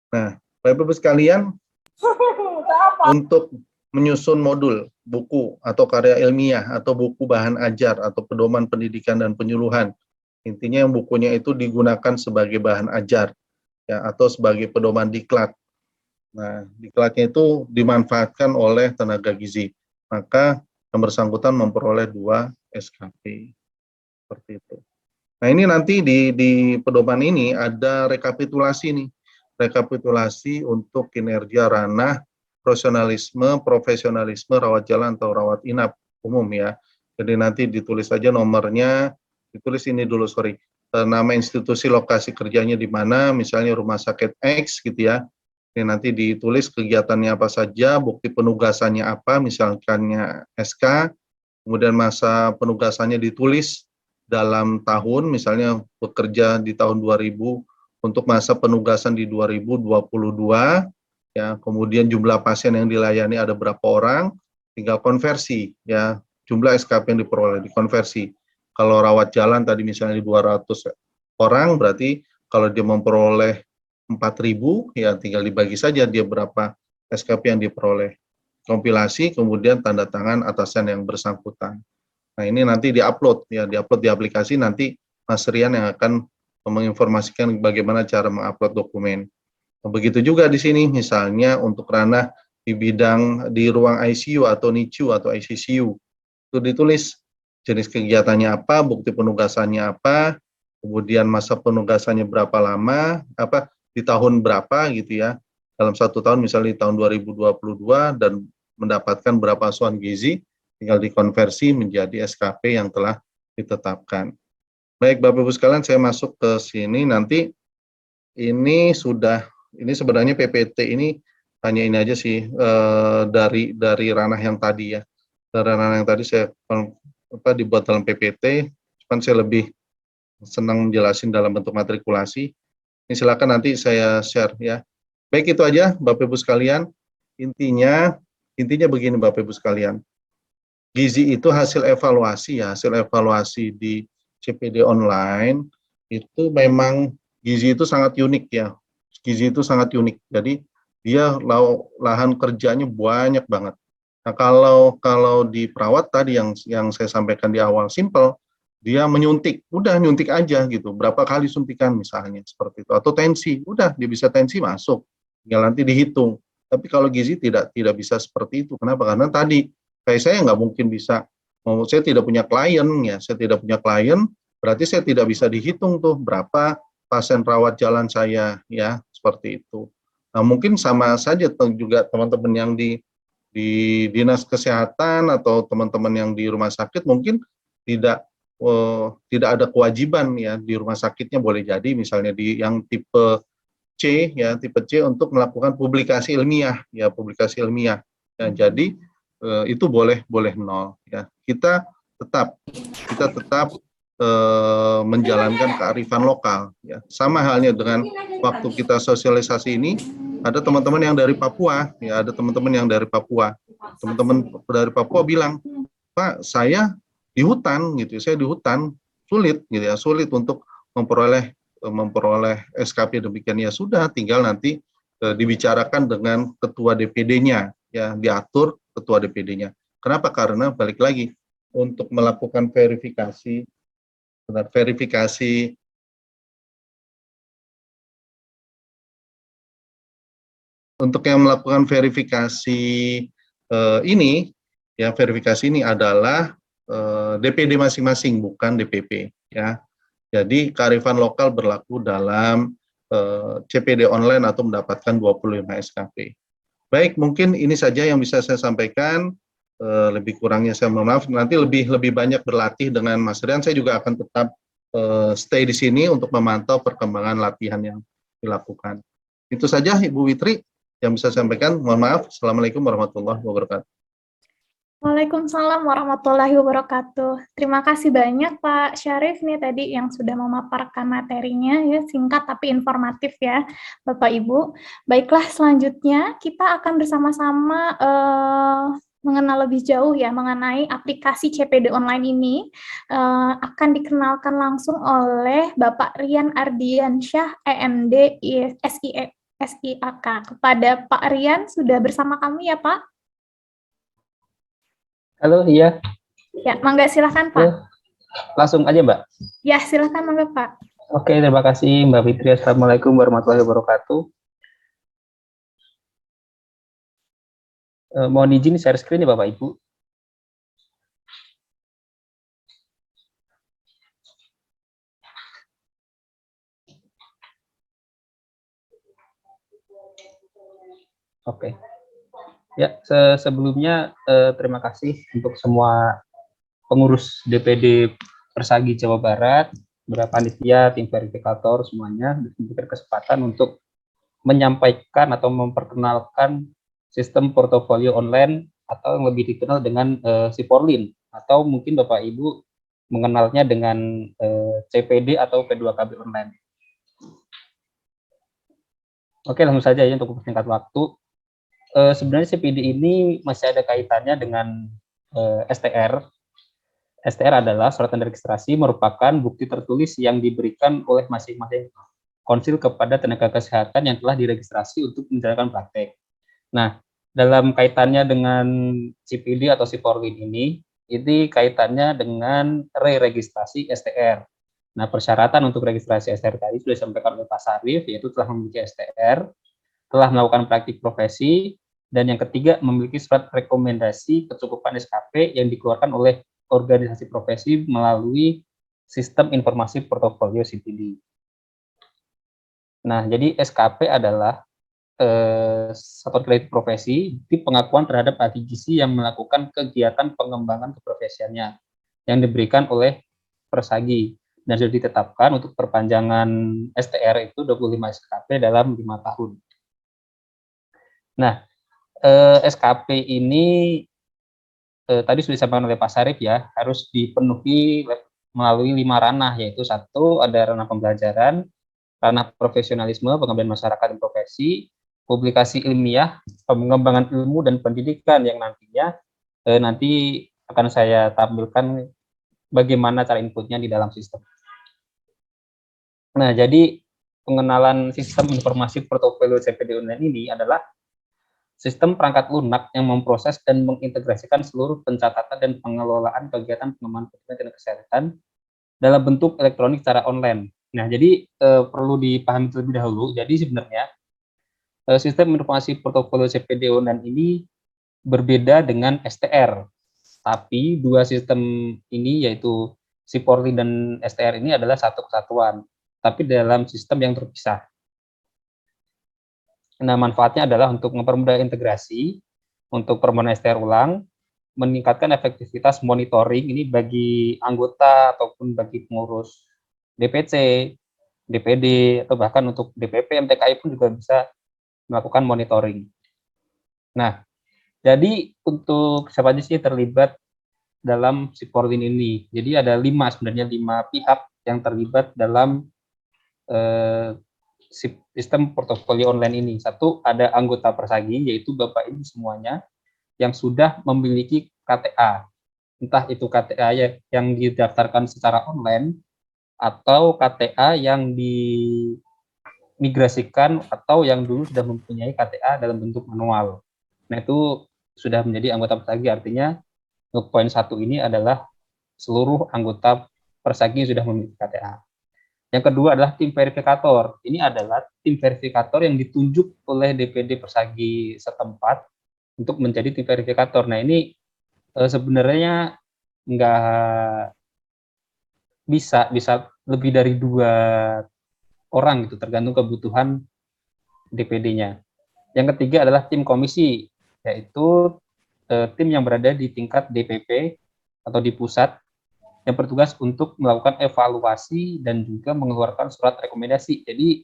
Nah, Bapak-Ibu sekalian, untuk menyusun modul, buku, atau karya ilmiah, atau buku bahan ajar, atau pedoman pendidikan dan penyuluhan, intinya yang bukunya itu digunakan sebagai bahan ajar, ya, atau sebagai pedoman diklat. Nah, diklatnya itu dimanfaatkan oleh tenaga gizi, maka yang bersangkutan memperoleh 2 SKP. Seperti itu. Nah, ini nanti di pedoman ini ada rekapitulasi nih. Rekapitulasi untuk kinerja ranah profesionalisme rawat jalan atau rawat inap umum ya. Jadi nanti ditulis saja nomornya, ditulis ini dulu, nama institusi lokasi kerjanya di mana, misalnya rumah sakit X gitu ya. Ini nanti ditulis kegiatannya apa saja, bukti penugasannya apa, misalkannya SK, kemudian masa penugasannya ditulis dalam tahun, misalnya bekerja di tahun 2000, untuk masa penugasan di 2022, ya, kemudian jumlah pasien yang dilayani ada berapa orang, tinggal konversi, ya, jumlah SKP yang diperoleh dikonversi. kalau rawat jalan tadi misalnya 200 orang, berarti kalau dia memperoleh 4.000, ya tinggal dibagi saja dia berapa SKP yang diperoleh. Kompilasi, kemudian tanda tangan atasan yang bersangkutan. Nah, ini nanti diupload ya, diupload di aplikasi, nanti Mas Rian yang akan menginformasikan bagaimana cara mengupload dokumen. Nah, begitu juga di sini, misalnya untuk ranah di bidang di ruang ICU atau NICU atau ICCU, itu ditulis jenis kegiatannya apa, bukti penugasannya apa, kemudian masa penugasannya berapa lama, apa di tahun berapa gitu ya, dalam 1 tahun misalnya di tahun 2022 dan mendapatkan berapa asuhan gizi, tinggal dikonversi menjadi SKP yang telah ditetapkan. Baik Bapak Ibu sekalian, saya masuk ke sini nanti. Ini sebenarnya PPT ini hanya ini aja sih, dari ranah yang tadi ya. Dari ranah yang tadi saya dibuat dalam PPT, cuman saya lebih senang menjelasin dalam bentuk matrikulasi. Ini silakan nanti saya share ya. Baik, itu aja Bapak Ibu sekalian. Intinya begini Bapak Ibu sekalian. Gizi itu hasil evaluasi ya, hasil evaluasi di CPD online itu memang gizi itu sangat unik ya. Gizi itu sangat unik. Jadi dia lahan kerjanya banyak banget. Nah, kalau di perawat tadi yang saya sampaikan di awal simple, dia menyuntik, udah nyuntik aja gitu. Berapa kali suntikan misalnya seperti itu. Atau tensi, udah dia bisa tensi masuk. Tinggal nanti dihitung. Tapi kalau gizi tidak bisa seperti itu. Kenapa? Karena tadi kayak saya nggak mungkin bisa, saya tidak punya klien ya, saya tidak punya klien, berarti saya tidak bisa dihitung tuh berapa pasien rawat jalan saya ya, seperti itu. Nah, mungkin sama saja juga teman-teman yang di dinas kesehatan atau teman-teman yang di rumah sakit mungkin tidak ada kewajiban ya di rumah sakitnya, boleh jadi misalnya di yang tipe C ya, tipe C untuk melakukan publikasi ilmiah ya, publikasi ilmiah. Ya, jadi itu boleh nol ya. Kita tetap menjalankan kearifan lokal ya. Sama halnya dengan waktu kita sosialisasi ini, ada teman-teman yang dari Papua ya, ada teman-teman yang dari Papua. Teman-teman dari Papua bilang, "Pak, saya di hutan gitu, saya di hutan, sulit gitu ya, sulit untuk memperoleh SKP." Demikian ya sudah, tinggal nanti dibicarakan dengan ketua DPD-nya ya, diatur ketua DPD-nya. Kenapa? Karena balik lagi untuk melakukan verifikasi untuk yang melakukan verifikasi ini ya, verifikasi ini adalah DPD masing-masing, bukan DPP ya. Jadi kearifan lokal berlaku dalam CPD online atau mendapatkan 25 SKP. Baik, mungkin ini saja yang bisa saya sampaikan. Lebih kurangnya saya mohon maaf. Nanti lebih banyak berlatih dengan Mas Rian. Saya juga akan tetap stay di sini untuk memantau perkembangan latihan yang dilakukan. Itu saja Ibu Witri yang bisa saya sampaikan. Mohon maaf. Assalamualaikum warahmatullahi wabarakatuh. Waalaikumsalam warahmatullahi wabarakatuh. Terima kasih banyak Pak Syarif nih tadi yang sudah memaparkan materinya ya, singkat tapi informatif ya Bapak Ibu. Baiklah, selanjutnya kita akan bersama-sama mengenal lebih jauh ya mengenai aplikasi CPD online ini. Akan dikenalkan langsung oleh Bapak Rian Ardiansyah EMD SIAK. Kepada Pak Rian, sudah bersama kami ya Pak? Halo, iya. Ya, mangga silakan Pak. Langsung aja Mbak. Ya, silakan mangga Pak. Oke, terima kasih Mbak Fitri. Assalamualaikum warahmatullahi wabarakatuh. Mohon izin share screen ya Bapak Ibu. Oke. Ya, sebelumnya terima kasih untuk semua pengurus DPD Persagi Jawa Barat, beberapa panitia, tim verifikator semuanya diberikan kesempatan untuk menyampaikan atau memperkenalkan sistem portofolio online atau yang lebih dikenal dengan Siporlin, atau mungkin Bapak Ibu mengenalnya dengan CPD atau P2KB online. Oke, langsung saja ya untuk mempersingkat waktu. Sebenarnya CPD ini masih ada kaitannya dengan STR, STR adalah surat tanda registrasi, merupakan bukti tertulis yang diberikan oleh masing-masing konsil kepada tenaga kesehatan yang telah diregistrasi untuk menjalankan praktek. Nah, dalam kaitannya dengan CPD atau Siporlin ini kaitannya dengan re-registrasi STR. Nah, persyaratan untuk registrasi STR tadi sudah disampaikan oleh Pak Sarif, yaitu telah memiliki STR, telah melakukan praktik profesi, dan yang ketiga memiliki surat rekomendasi kecukupan SKP yang dikeluarkan oleh organisasi profesi melalui sistem informasi portofolio CPD. Nah, jadi SKP adalah satuan kredit profesi di pengakuan terhadap ahli gizi yang melakukan kegiatan pengembangan keprofesiannya yang diberikan oleh Persagi dan sudah ditetapkan untuk perpanjangan STR itu 25 SKP dalam 5 tahun. Nah, SKP ini tadi sudah disampaikan oleh Pak Sarif ya, harus dipenuhi melalui 5 ranah, yaitu 1 ada ranah pembelajaran, ranah profesionalisme, pengabdian masyarakat dan profesi, publikasi ilmiah, pengembangan ilmu dan pendidikan yang nantinya nanti akan saya tampilkan bagaimana cara inputnya di dalam sistem. Nah, jadi pengenalan sistem informasi portofolio CPD online ini adalah sistem perangkat lunak yang memproses dan mengintegrasikan seluruh pencatatan dan pengelolaan kegiatan pengembangan pendidikan dan kesehatan dalam bentuk elektronik secara online. Nah, jadi perlu dipahami terlebih dahulu. Jadi sebenarnya sistem informasi portofolio CPD online ini berbeda dengan STR. Tapi dua sistem ini yaitu Siporli dan STR ini adalah satu kesatuan, tapi dalam sistem yang terpisah. Nah, manfaatnya adalah untuk mempermudah integrasi, untuk permohonan STR ulang, meningkatkan efektivitas monitoring ini bagi anggota ataupun bagi pengurus DPC, DPD, atau bahkan untuk DPP, MTKI pun juga bisa melakukan monitoring. Nah, jadi untuk siapa aja sih terlibat dalam Siporlin ini? Jadi ada sebenarnya 5 pihak yang terlibat dalam sistem portofolio online ini. 1, ada anggota Persagi, yaitu Bapak Ibu semuanya yang sudah memiliki KTA. Entah itu KTA yang didaftarkan secara online, atau KTA yang dimigrasikan, atau yang dulu sudah mempunyai KTA dalam bentuk manual. Nah, itu sudah menjadi anggota Persagi, artinya untuk poin 1 ini adalah seluruh anggota Persagi sudah memiliki KTA. Yang kedua adalah tim verifikator. Ini adalah tim verifikator yang ditunjuk oleh DPD Persagi setempat untuk menjadi tim verifikator. Nah, ini sebenarnya nggak bisa lebih dari 2 orang gitu, tergantung kebutuhan DPD-nya. Yang ketiga adalah tim komisi, yaitu tim yang berada di tingkat DPP atau di pusat yang bertugas untuk melakukan evaluasi dan juga mengeluarkan surat rekomendasi. Jadi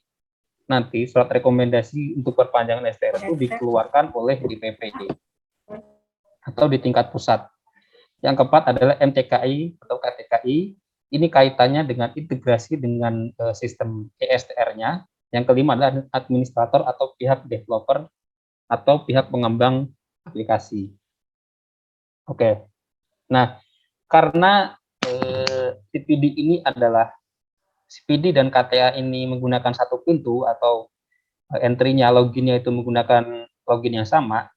nanti surat rekomendasi untuk perpanjangan STR itu dikeluarkan oleh DPP atau di tingkat pusat. Yang keempat adalah MTKI atau KTKI. Ini kaitannya dengan integrasi dengan sistem ESTR-nya. Yang kelima adalah administrator atau pihak developer atau pihak pengembang aplikasi. Oke. Nah, karena CPD ini adalah CPD dan KTA ini menggunakan satu pintu atau entry-nya, login-nya itu menggunakan login yang sama,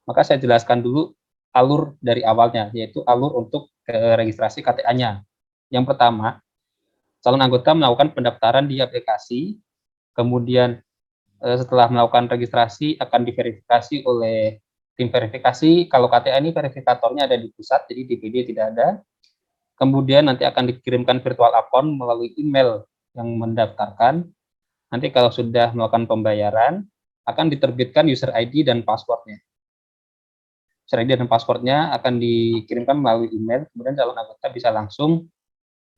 maka saya jelaskan dulu alur dari awalnya, yaitu alur untuk registrasi KTA-nya. Yang pertama, calon anggota melakukan pendaftaran di aplikasi, kemudian setelah melakukan registrasi akan diverifikasi oleh tim verifikasi. Kalau KTA ini verifikatornya ada di pusat, jadi DPD tidak ada. Kemudian nanti akan dikirimkan virtual account melalui email yang mendaftarkan. Nanti kalau sudah melakukan pembayaran, akan diterbitkan user ID dan passwordnya. User ID dan passwordnya akan dikirimkan melalui email, kemudian calon anggota bisa langsung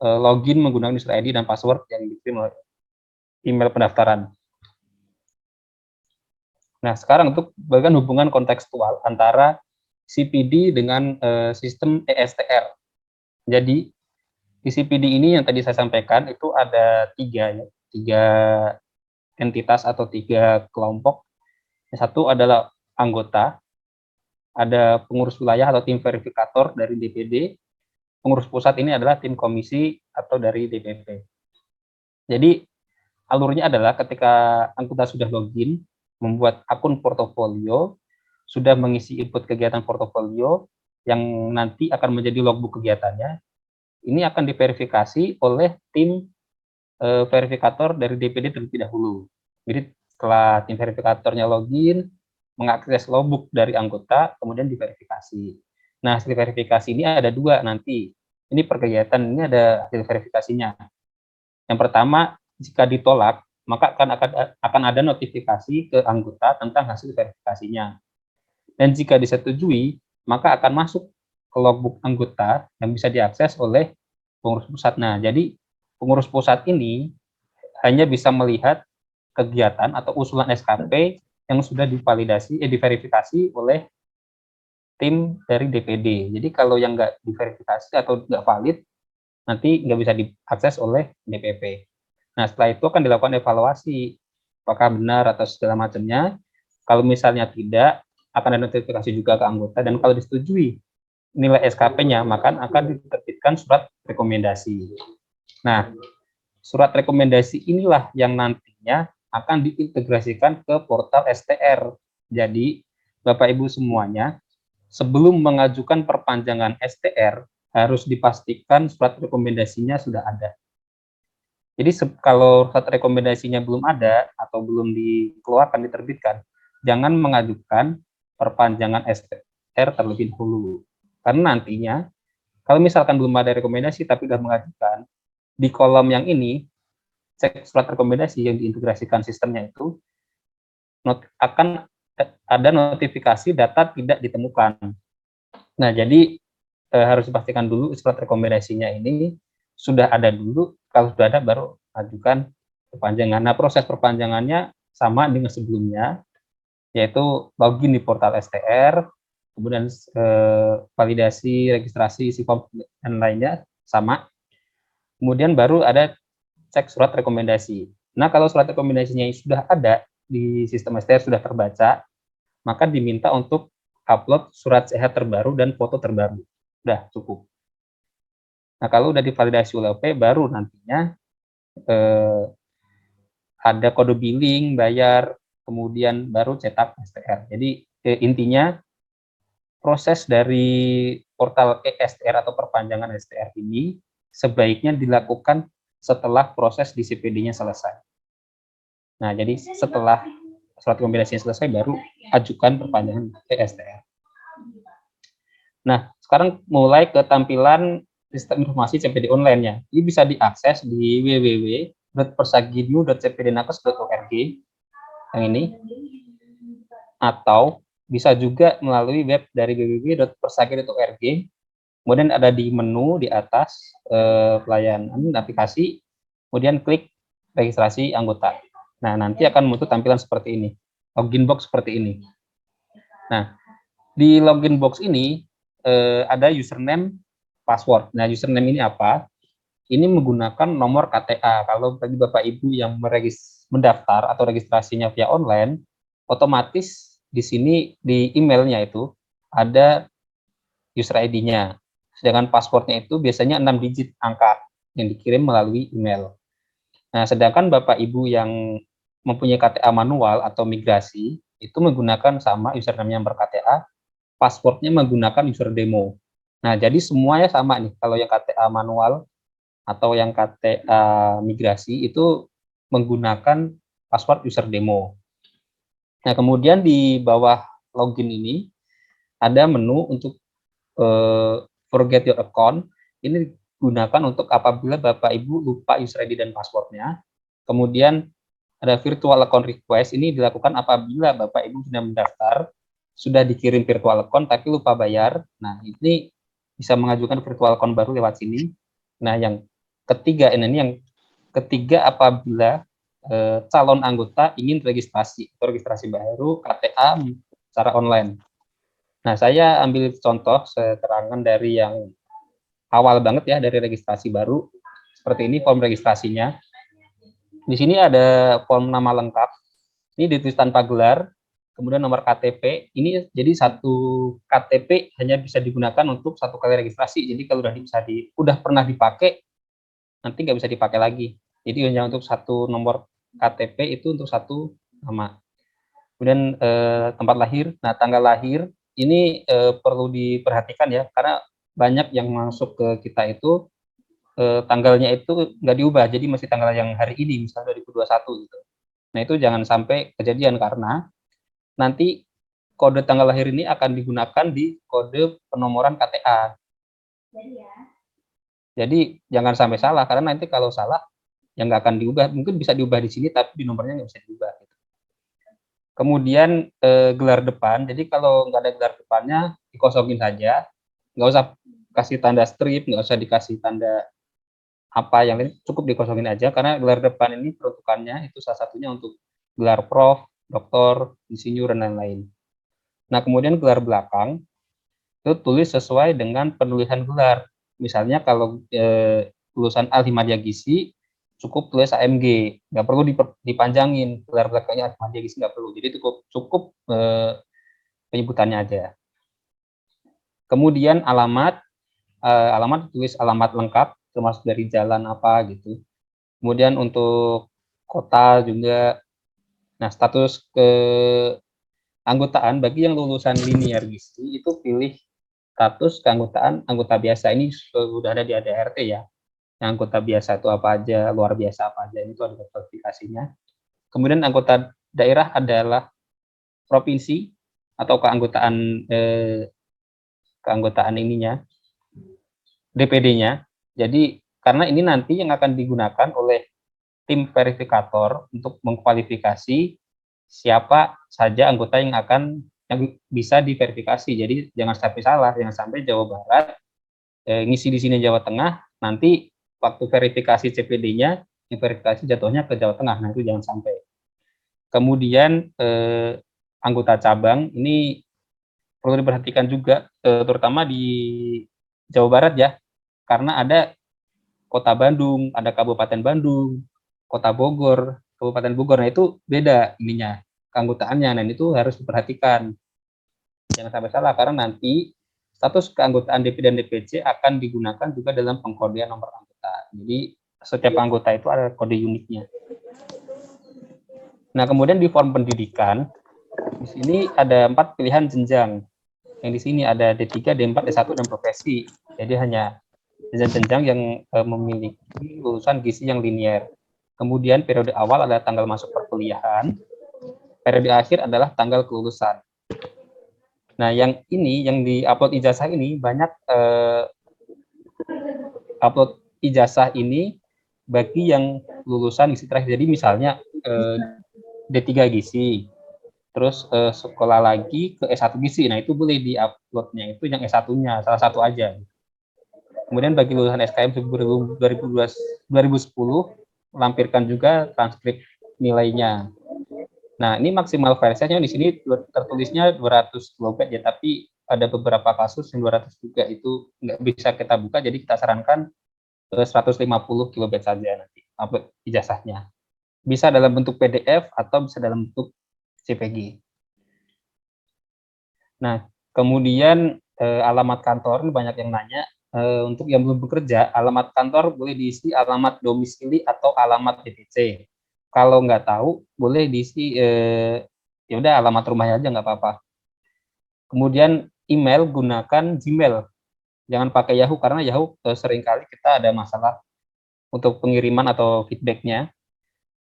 login menggunakan user ID dan password yang dikirim oleh email pendaftaran. Nah, sekarang untuk bagian hubungan kontekstual antara CPD dengan sistem ESTR. Jadi, di CPD ini yang tadi saya sampaikan itu ada 3 entitas atau 3 kelompok. Yang satu adalah anggota, ada pengurus wilayah atau tim verifikator dari DPD, pengurus pusat ini adalah tim komisi atau dari DPP. Jadi alurnya adalah ketika anggota sudah login, membuat akun portofolio, sudah mengisi input kegiatan portofolio yang nanti akan menjadi logbook kegiatannya, ini akan diverifikasi oleh tim verifikator dari DPD terlebih dahulu. Jadi setelah tim verifikatornya login, mengakses logbook dari anggota, kemudian diverifikasi. Nah, hasil verifikasi ini ada dua nanti. Ini per kegiatan, ini ada hasil verifikasinya. Yang pertama, jika ditolak, maka akan ada notifikasi ke anggota tentang hasil verifikasinya. Dan jika disetujui, maka akan masuk ke logbook anggota yang bisa diakses oleh pengurus pusat. Nah, jadi pengurus pusat ini hanya bisa melihat kegiatan atau usulan SKP yang sudah diverifikasi oleh tim dari DPD. Jadi kalau yang nggak diverifikasi atau nggak valid, nanti nggak bisa diakses oleh DPP. Nah, setelah itu akan dilakukan evaluasi, apakah benar atau segala macamnya. Kalau misalnya tidak, akan ada notifikasi juga ke anggota, dan kalau disetujui nilai SKP-nya, maka akan diterbitkan surat rekomendasi. Nah, surat rekomendasi inilah yang nantinya akan diintegrasikan ke portal STR. Jadi, Bapak Ibu semuanya, sebelum mengajukan perpanjangan STR, harus dipastikan surat rekomendasinya sudah ada. Jadi kalau surat rekomendasinya belum ada atau belum dikeluarkan, diterbitkan, jangan mengajukan perpanjangan STR terlebih dahulu. Karena nantinya, kalau misalkan belum ada rekomendasi tapi sudah mengajukan, di kolom yang ini, cek surat rekomendasi yang diintegrasikan sistemnya itu, akan ada notifikasi data tidak ditemukan. Nah, jadi harus dipastikan dulu surat rekomendasinya ini sudah ada dulu, kalau sudah ada baru ajukan perpanjangan. Nah, proses perpanjangannya sama dengan sebelumnya, yaitu login di portal STR, kemudian validasi, registrasi, isi form, dan lainnya sama. Kemudian baru ada cek surat rekomendasi. Nah, kalau surat rekomendasinya sudah ada di sistem STR, sudah terbaca, maka diminta untuk upload surat sehat terbaru dan foto terbaru. Udah cukup. Nah, kalau udah divalidasi oleh OP, baru nantinya ada kode billing, bayar, kemudian baru cetak STR. Jadi intinya proses dari portal STR atau perpanjangan STR ini sebaiknya dilakukan setelah proses di CPD-nya selesai. Nah, jadi setelah surat rekomendasinya selesai, baru ajukan perpanjangan STR. Nah, sekarang mulai ke tampilan sistem informasi CPD online-nya. Ini bisa diakses di www.persagidmu.cpdnakes.org yang ini, atau bisa juga melalui web dari www.persagid.org. Kemudian ada di menu di atas pelayanan aplikasi, kemudian klik registrasi anggota. Nah, nanti akan muncul tampilan seperti ini, login box seperti ini. Nah, di login box ini ada username, password. Nah, username ini apa? Ini menggunakan nomor KTA. Kalau bagi Bapak Ibu yang mendaftar atau registrasinya via online, otomatis di sini di emailnya itu ada user ID-nya. Sedangkan passwordnya itu biasanya 6 digit angka yang dikirim melalui email. Nah, sedangkan Bapak Ibu yang mempunyai KTA manual atau migrasi, itu menggunakan sama username yang ber-KTA, passwordnya menggunakan user demo. Nah, jadi semuanya sama nih. Kalau yang KTA manual atau yang KTA migrasi itu menggunakan password user demo. Nah, kemudian di bawah login ini ada menu untuk forget your account. Ini digunakan untuk apabila Bapak Ibu lupa user ID dan passwordnya. Kemudian ada virtual account request, ini dilakukan apabila Bapak Ibu sudah mendaftar, sudah dikirim virtual account tapi lupa bayar. Nah, ini bisa mengajukan virtual account baru lewat sini. Nah, yang ketiga ini apabila calon anggota ingin registrasi atau registrasi baru KTA secara online. Nah, saya ambil contoh keterangan dari yang awal banget ya, dari registrasi baru. Seperti ini form registrasinya. Di sini ada form nama lengkap. Ini ditulis tanpa gelar, kemudian nomor KTP. Ini jadi satu KTP hanya bisa digunakan untuk satu kali registrasi. Jadi kalau udah pernah dipakai, nanti nggak bisa dipakai lagi. Jadi hanya untuk satu nomor KTP itu untuk satu nama. Kemudian tempat lahir. Nah, tanggal lahir ini perlu diperhatikan ya, karena banyak yang masuk ke kita itu tanggalnya itu nggak diubah, jadi masih tanggal yang hari ini, misalnya 2021 gitu. Nah, itu jangan sampai kejadian karena nanti kode tanggal lahir ini akan digunakan di kode penomoran KTA. Jadi jangan sampai salah, karena nanti kalau salah yang nggak akan diubah, mungkin bisa diubah di sini, tapi di nomornya nggak bisa diubah. Gitu. Kemudian gelar depan, jadi kalau nggak ada gelar depannya, dikosongin saja, nggak usah kasih tanda strip, nggak usah dikasih tanda apa yang lain, cukup dikosongin aja, karena gelar depan ini peruntukannya itu salah satunya untuk gelar prof, doktor, insinyur, dan lain-lain. Nah, kemudian gelar belakang, itu tulis sesuai dengan penulisan gelar. Misalnya kalau lulusan Al-Himadiyah Gizi, cukup tulis AMG, nggak perlu dipanjangin gelar belakangnya Al-Himadiyah Gizi, nggak perlu. Jadi cukup penyebutannya aja. Kemudian alamat tulis alamat lengkap, termasuk dari jalan apa gitu. Kemudian untuk kota juga. Nah, status keanggotaan bagi yang lulusan linear gizi itu pilih status keanggotaan anggota biasa. Ini sudah ada di ADRT ya. Yang anggota biasa itu apa aja, luar biasa apa aja, itu ada klasifikasinya. Kemudian anggota daerah adalah provinsi atau keanggotaan ininya, DPD-nya. Jadi karena ini nanti yang akan digunakan oleh tim verifikator untuk mengkualifikasi siapa saja anggota yang bisa diverifikasi. Jadi jangan sampai salah, jangan sampai Jawa Barat ngisi di sini Jawa Tengah, nanti waktu verifikasi CPD-nya, verifikasi jatuhnya ke Jawa Tengah, nah itu jangan sampai. Kemudian anggota cabang ini perlu diperhatikan juga, terutama di Jawa Barat ya, karena ada Kota Bandung, ada Kabupaten Bandung, Kota Bogor, Kabupaten Bogor, nah itu beda ininya, keanggotaannya, nah itu harus diperhatikan. Jangan sampai salah, karena nanti status keanggotaan DP dan DPC akan digunakan juga dalam pengkodean nomor anggota. Jadi setiap anggota itu ada kode uniknya. Nah, kemudian di form pendidikan, di sini ada 4 pilihan jenjang. Yang di sini ada D3, D4, D1, dan profesi. Jadi hanya jenjang-jenjang yang memiliki lulusan gizi yang linear. Kemudian periode awal adalah tanggal masuk perkuliahan, periode akhir adalah tanggal kelulusan. Nah, yang di upload ijazah ini banyak upload ijazah ini bagi yang lulusan gizi terakhir. Jadi misalnya D3 gizi, terus sekolah lagi ke S1 gizi. Nah, itu boleh di-uploadnya itu yang S1-nya, salah satu aja. Kemudian bagi lulusan SKM 2010, lampirkan juga transkrip nilainya. Nah, ini maksimal versinya di sini tertulisnya 200 kilobyte ya, tapi ada beberapa kasus yang 200 juga itu nggak bisa kita buka, jadi kita sarankan 150 kilobyte saja nanti upload ijazahnya. Bisa dalam bentuk PDF atau bisa dalam bentuk CPG. Nah, kemudian alamat kantor, ini banyak yang nanya, untuk yang belum bekerja, alamat kantor boleh diisi alamat domisili atau alamat DPC. Kalau nggak tahu, boleh diisi ya udah alamat rumahnya aja nggak apa-apa. Kemudian email, gunakan Gmail. Jangan pakai Yahoo, karena Yahoo seringkali kita ada masalah untuk pengiriman atau feedbacknya.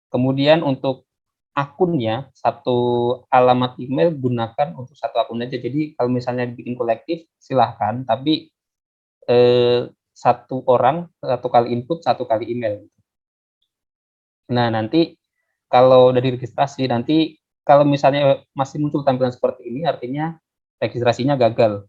Kemudian untuk akunnya, satu alamat email gunakan untuk satu akun aja. Jadi kalau misalnya bikin kolektif, silahkan, tapi satu orang, satu kali input, satu kali email. Nah, nanti kalau dari registrasi, nanti kalau misalnya masih muncul tampilan seperti ini, artinya registrasinya gagal.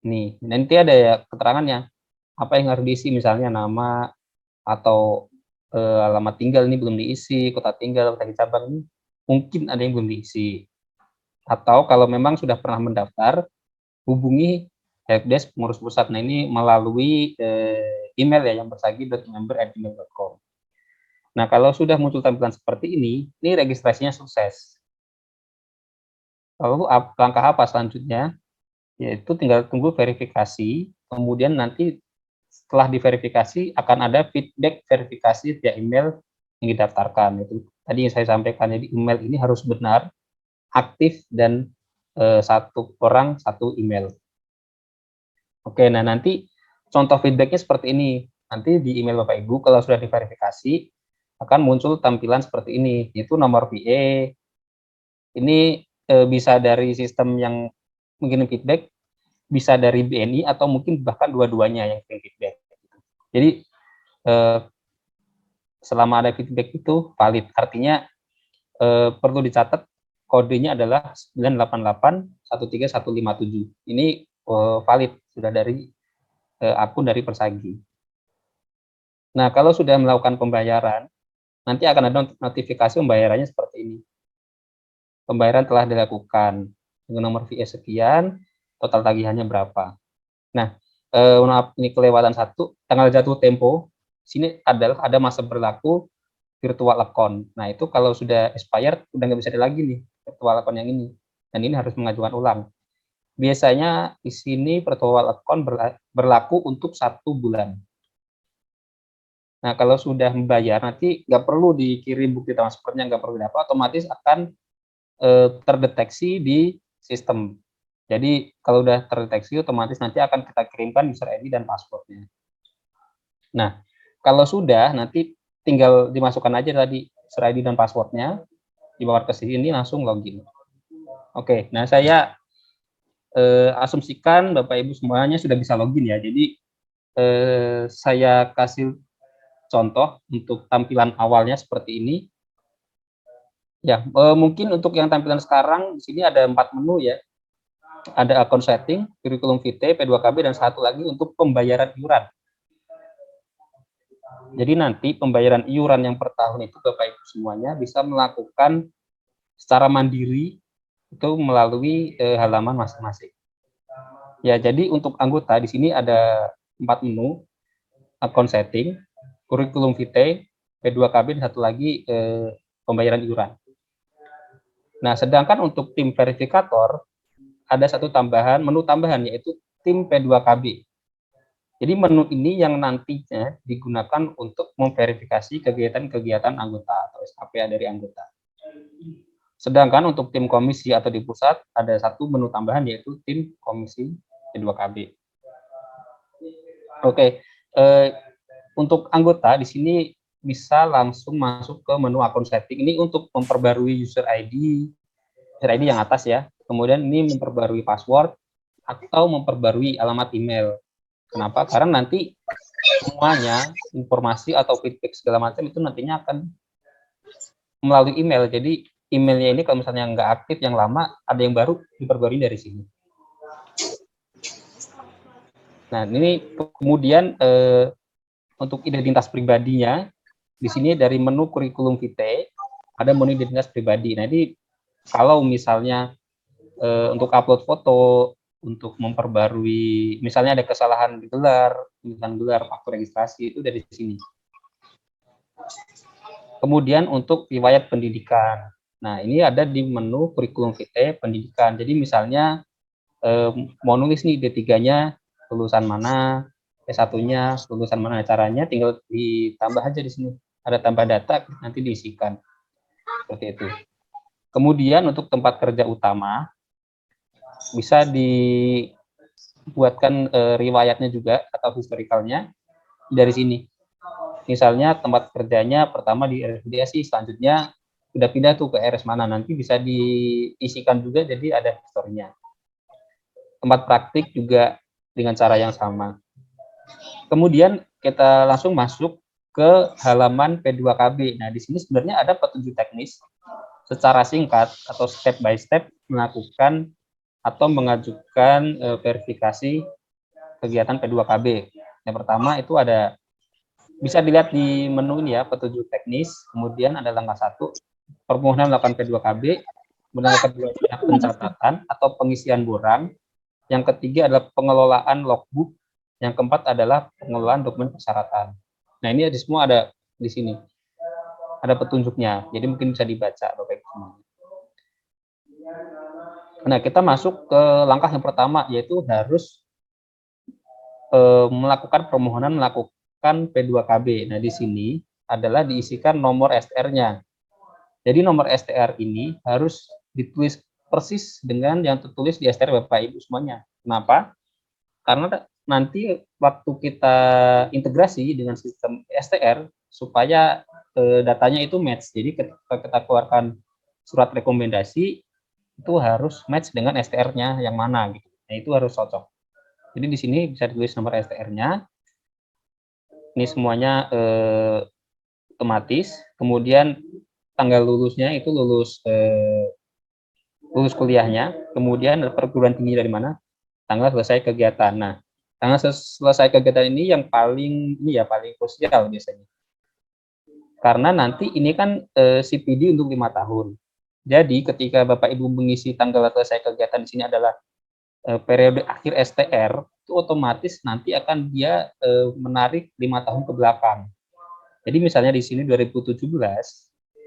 Nih, nanti ada ya keterangannya, apa yang harus diisi, misalnya nama, atau alamat tinggal ini belum diisi, kota tinggal, kota cabang ini mungkin ada yang belum diisi. Atau kalau memang sudah pernah mendaftar, hubungi helpdesk pengurus pusat. Nah, ini melalui email ya, yang bersagi.member@gmail.com. Nah, kalau sudah muncul tampilan seperti ini registrasinya sukses. Lalu langkah apa selanjutnya? Yaitu tinggal tunggu verifikasi, kemudian nanti setelah diverifikasi akan ada feedback verifikasi via email yang didaftarkan. Itu tadi yang saya sampaikan, jadi email ini harus benar, aktif, dan satu orang satu email. Oke, nah nanti contoh feedbacknya seperti ini. Nanti di email Bapak Ibu kalau sudah diverifikasi akan muncul tampilan seperti ini, yaitu nomor VA. Ini bisa dari sistem yang mengirim feedback, bisa dari BNI atau mungkin bahkan dua-duanya yang kirim feedback. Jadi selama ada feedback itu valid, artinya perlu dicatat kodenya adalah 988-13157. Ini valid, sudah dari akun dari Persagi. Nah, kalau sudah melakukan pembayaran, nanti akan ada notifikasi pembayarannya seperti ini. Pembayaran telah dilakukan dengan nomor VA sekian, total tagihannya berapa. Nah, maaf ini kelewatan satu, tanggal jatuh tempo, sini adalah ada masa berlaku virtual account. Nah, itu kalau sudah expired, udah nggak bisa ada lagi nih virtual account yang ini. Dan ini harus mengajukan ulang. Biasanya di sini virtual account berlaku untuk 1 bulan. Nah, kalau sudah membayar, nanti nggak perlu dikirim bukti transfernya, nggak perlu apa, otomatis akan terdeteksi di sistem. Jadi, kalau sudah terdeteksi, otomatis nanti akan kita kirimkan user ID dan password-nya. Nah, kalau sudah, nanti tinggal dimasukkan aja tadi user ID dan password-nya, dibawa ke sini, langsung login. Oke, nah saya asumsikan Bapak Ibu semuanya sudah bisa login ya. Jadi, saya kasih contoh untuk tampilan awalnya seperti ini. Ya, mungkin untuk yang tampilan sekarang di sini ada 4 menu ya. Ada account setting, curriculum vitae, P2KB, dan satu lagi untuk pembayaran iuran. Jadi nanti pembayaran iuran yang per tahun itu Bapak Ibu semuanya bisa melakukan secara mandiri itu melalui halaman masing-masing. Ya, jadi untuk anggota di sini ada 4 menu, account setting, curriculum vitae, P2KB, dan satu lagi pembayaran iuran. Nah, sedangkan untuk tim verifikator ada satu tambahan, menu tambahan, yaitu tim P2KB. Jadi menu ini yang nantinya digunakan untuk memverifikasi kegiatan-kegiatan anggota atau SKP dari anggota. Sedangkan untuk tim komisi atau di pusat ada satu menu tambahan, yaitu tim komisi P2KB. Oke, untuk anggota di sini bisa langsung masuk ke menu akun setting. Ini untuk memperbarui user ID yang atas ya. Kemudian ini memperbarui password atau memperbarui alamat email. Kenapa? Karena nanti semuanya informasi atau feedback segala macam itu nantinya akan melalui email. Jadi emailnya ini kalau misalnya nggak aktif yang lama, ada yang baru diperbarui dari sini. Nah, ini kemudian untuk identitas pribadinya di sini dari menu kurikulum vitae ada menu identitas pribadi. Nah, ini kalau misalnya untuk upload foto, untuk memperbarui, misalnya ada kesalahan di gelar, faktur registrasi, itu dari sini. Kemudian untuk riwayat pendidikan. Nah, ini ada di menu kurikulum vitae pendidikan. Jadi misalnya mau nulis nih D3-nya lulusan mana, S1-nya lulusan mana, caranya tinggal ditambah aja di sini. Ada tambah data, nanti diisikan. Seperti itu. Kemudian untuk tempat kerja utama, bisa dibuatkan riwayatnya juga atau historikalnya dari sini. Misalnya tempat kerjanya pertama di RSDSI, selanjutnya udah pindah tuh ke RS mana, nanti bisa diisikan juga jadi ada historinya. Tempat praktik juga dengan cara yang sama. Kemudian kita langsung masuk ke halaman P2KB. Nah, di sini sebenarnya ada petunjuk teknis secara singkat atau step by step melakukan atau mengajukan verifikasi kegiatan P2KB. Yang pertama itu ada, bisa dilihat di menu ini ya, petunjuk teknis, kemudian ada langkah 1, permohonan melakukan P2KB, kemudian yang kedua pencatatan atau pengisian borang, yang ketiga adalah pengelolaan logbook, yang keempat adalah pengelolaan dokumen persyaratan. Nah, ini semua ada di sini. Ada petunjuknya, jadi mungkin bisa dibaca Bapak Ibu semua. Nah, kita masuk ke langkah yang pertama, yaitu harus melakukan permohonan melakukan P2KB. Nah, di sini adalah diisikan nomor STR-nya. Jadi nomor STR ini harus ditulis persis dengan yang tertulis di STR Bapak Ibu semuanya. Kenapa? Karena nanti waktu kita integrasi dengan sistem STR supaya datanya itu match. Jadi ketika kita keluarkan surat rekomendasi itu harus match dengan STR-nya yang mana gitu. Nah, itu harus cocok. Jadi di sini bisa ditulis nomor STR-nya. Ini semuanya otomatis. Kemudian tanggal lulusnya itu lulus kuliahnya. Kemudian perguruan tinggi dari mana? Tanggal selesai kegiatan. Nah, tanggal selesai kegiatan ini yang paling krusial biasanya. Karena nanti ini kan CPD untuk 5 tahun. Jadi ketika Bapak Ibu mengisi tanggal selesai kegiatan di sini adalah periode akhir STR, itu otomatis nanti akan dia menarik 5 tahun ke belakang. Jadi misalnya di sini 2017,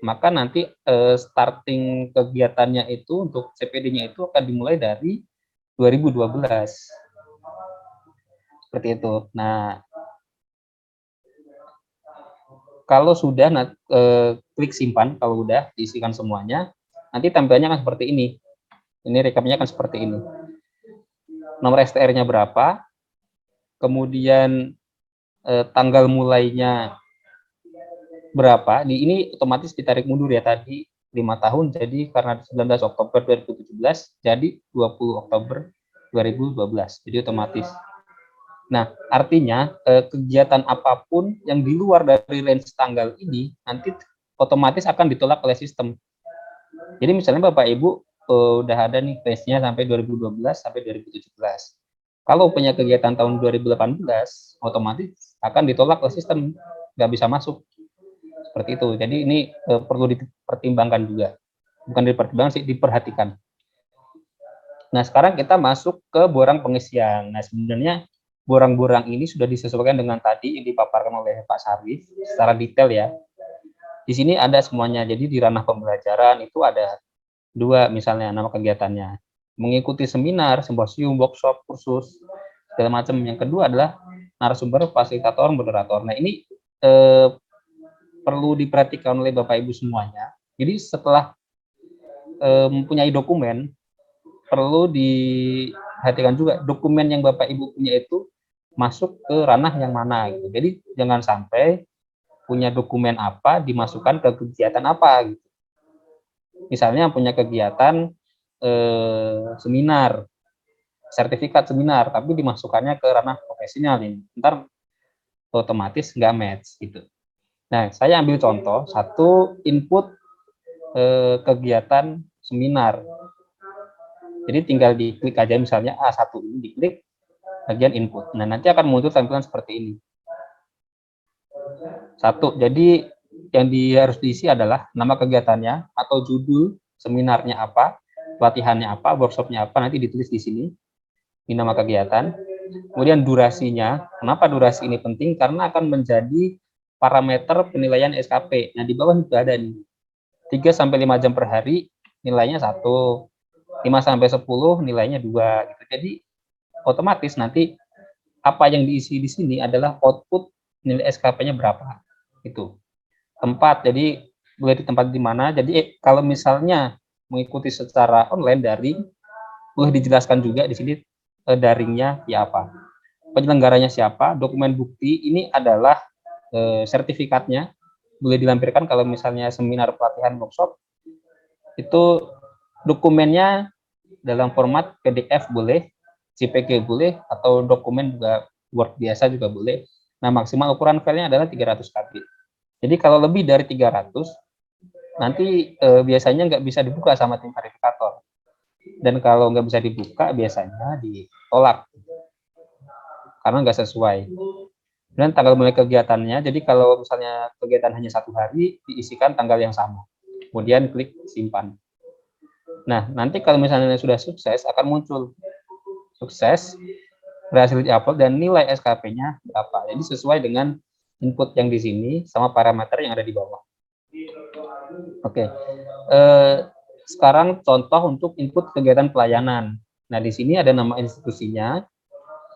maka nanti starting kegiatannya itu untuk CPD-nya itu akan dimulai dari 2012. Seperti itu. Nah, kalau sudah klik simpan, kalau udah diisikan semuanya, nanti tampilannya akan seperti ini. Ini rekapnya akan seperti ini. Nomor STR-nya berapa, kemudian tanggal mulainya berapa, ini otomatis ditarik mundur ya tadi 5 tahun, jadi karena 19 Oktober 2017, jadi 20 Oktober 2012, jadi otomatis. Nah, artinya kegiatan apapun yang di luar dari range tanggal ini, nanti otomatis akan ditolak oleh sistem. Jadi misalnya Bapak Ibu udah ada nih range-nya sampai 2012 sampai 2017. Kalau punya kegiatan tahun 2018, otomatis akan ditolak oleh sistem, nggak bisa masuk. Seperti itu. Jadi ini perlu dipertimbangkan juga. Bukan dipertimbangkan sih, diperhatikan. Nah, sekarang kita masuk ke borang pengisian. Nah, sebenarnya borang-borang ini sudah disesuaikan dengan tadi yang dipaparkan oleh Pak Sarif secara detail ya. Di sini ada semuanya. Jadi di ranah pembelajaran itu ada 2 misalnya nama kegiatannya. Mengikuti seminar, simposium, workshop, kursus, segala macam. Yang kedua adalah narasumber, fasilitator, moderator. Nah, ini perlu diperhatikan oleh Bapak Ibu semuanya. Jadi setelah mempunyai dokumen, perlu diperhatikan juga dokumen yang Bapak Ibu punya itu masuk ke ranah yang mana gitu. Jadi jangan sampai punya dokumen apa dimasukkan ke kegiatan apa gitu. Misalnya punya kegiatan seminar, sertifikat seminar, tapi dimasukkannya ke ranah profesional ini, ntar otomatis nggak match gitu. Nah, saya ambil contoh satu input kegiatan seminar. Jadi tinggal diklik aja misalnya A1 ini diklik bagian input. Nah, nanti akan muncul tampilan seperti ini. Satu, jadi yang harus diisi adalah nama kegiatannya atau judul seminarnya apa, pelatihannya apa, workshopnya apa, nanti ditulis di sini, di nama kegiatan. Kemudian durasinya, kenapa durasi ini penting? Karena akan menjadi parameter penilaian SKP. Nah, di bawah juga ada nih, 3-5 jam per hari, nilainya 1, 5-10 nilainya 2. Gitu. Jadi, otomatis nanti apa yang diisi di sini adalah output nilai SKP-nya berapa. Itu. Tempat, jadi boleh di tempat di mana. Jadi kalau misalnya mengikuti secara online daring, boleh dijelaskan juga di sini daringnya ya apa. Penyelenggaranya siapa, dokumen bukti ini adalah sertifikatnya, boleh dilampirkan kalau misalnya seminar pelatihan workshop, itu dokumennya dalam format PDF boleh, JPG boleh, atau dokumen juga Word biasa juga boleh. Nah, maksimal ukuran filenya adalah 300 KB. Jadi kalau lebih dari 300, nanti biasanya nggak bisa dibuka sama tim verifikator. Dan kalau nggak bisa dibuka, biasanya ditolak. Karena nggak sesuai. Dan tanggal mulai kegiatannya, jadi kalau misalnya kegiatan hanya 1 hari, diisikan tanggal yang sama. Kemudian klik simpan. Nah, nanti kalau misalnya sudah sukses, akan muncul sukses, berhasil diupload, dan nilai SKP-nya berapa. Jadi sesuai dengan input yang di sini, sama parameter yang ada di bawah. Oke. sekarang contoh untuk input kegiatan pelayanan. Nah, di sini ada nama institusinya,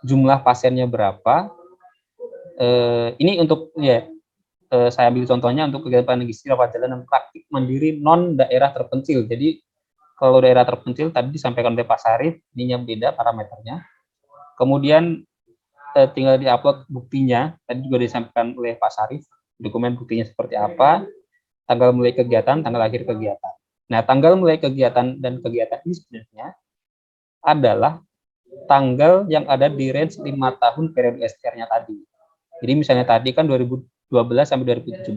jumlah pasiennya berapa. Ini untuk ya, saya ambil contohnya untuk kegiatan pelayanan gizi rawat jalan dan praktik mandiri non daerah terpencil. Jadi kalau daerah terpencil tadi disampaikan oleh Pak Sarif, ininya beda parameternya. Kemudian tinggal diupload buktinya, tadi juga disampaikan oleh Pak Sarif, dokumen buktinya seperti apa, tanggal mulai kegiatan, tanggal akhir kegiatan. Nah, tanggal mulai kegiatan dan kegiatan ini sebenarnya adalah tanggal yang ada di range 5 tahun periode STR-nya tadi. Jadi misalnya tadi kan 2012 sampai 2017.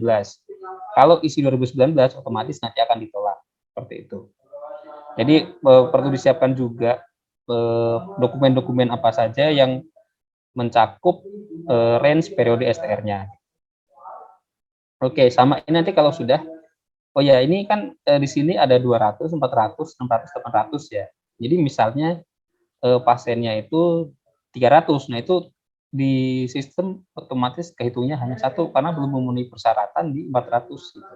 Kalau isi 2019 otomatis nanti akan ditolak. Seperti itu. Jadi perlu disiapkan juga dokumen-dokumen apa saja yang mencakup range periode STR-nya. Oke, sama ini nanti kalau sudah, oh ya ini kan di sini ada 200, 400, 600, 800 ya. Jadi misalnya pasiennya itu 300, nah itu di sistem otomatis kehitungnya hanya satu karena belum memenuhi persyaratan di 400 gitu.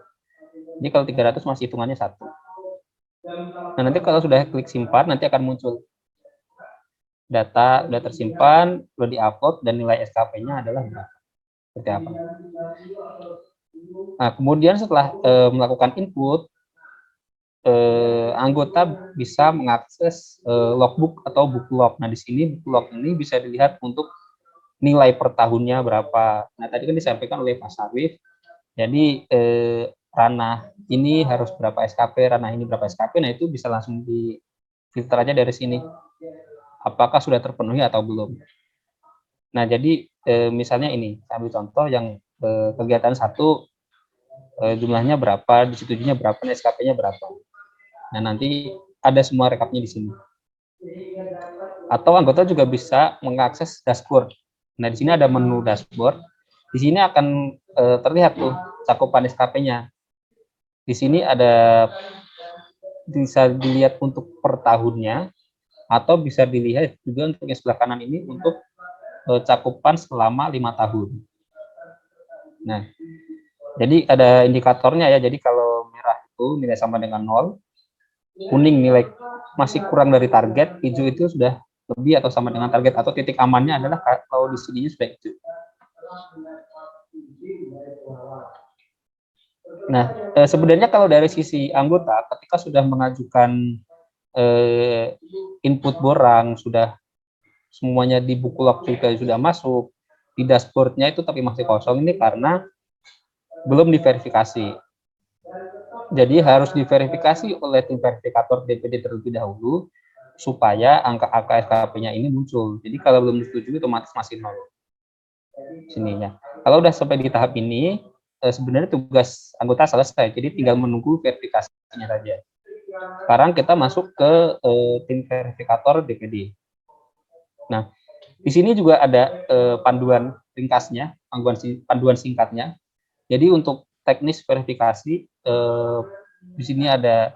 Jadi kalau 300 masih hitungannya satu. Nah nanti kalau sudah klik simpan nanti akan muncul data sudah tersimpan, sudah diupload dan nilai SKP-nya adalah berapa. Seperti apa. Nah kemudian setelah melakukan input, anggota bisa mengakses logbook atau buku log. Nah di sini buku log ini bisa dilihat untuk nilai per tahunnya berapa. Nah tadi kan disampaikan oleh Pak Sarif, jadi ranah ini harus berapa SKP, ranah ini berapa SKP, nah itu bisa langsung di filter aja dari sini. Apakah sudah terpenuhi atau belum. Nah jadi misalnya ini, saya ambil contoh yang kegiatan 1 jumlahnya berapa, disetujuinya berapa, SKP-nya berapa. Nah nanti ada semua rekapnya di sini. Atau anggota juga bisa mengakses dashboard. Nah di sini ada menu dashboard. Di sini akan terlihat tuh cakupan SKP-nya. Di sini ada bisa dilihat untuk per tahunnya, atau bisa dilihat juga untuk yang sebelah kanan ini untuk cakupan selama 5 tahun. Nah, jadi ada indikatornya ya. Jadi kalau merah itu nilai sama dengan 0, kuning nilai masih kurang dari target, hijau itu sudah lebih atau sama dengan target, atau titik amannya adalah kalau di sininya sudah hijau. Nah, sebenarnya kalau dari sisi anggota, ketika sudah mengajukan input borang, sudah semuanya di buku log juga sudah masuk, di dashboardnya itu tapi masih kosong, ini karena belum diverifikasi. Jadi harus diverifikasi oleh tim verifikator DPD terlebih dahulu, supaya angka-angka SKP-nya ini muncul. Jadi kalau belum disetujui otomatis masih 0. Sininya. Kalau udah sampai di tahap ini, sebenarnya tugas anggota selesai, jadi tinggal menunggu verifikasinya saja. Sekarang kita masuk ke tim verifikator DPD. Nah, di sini juga ada panduan ringkasnya, panduan singkatnya. Jadi untuk teknis verifikasi, di sini ada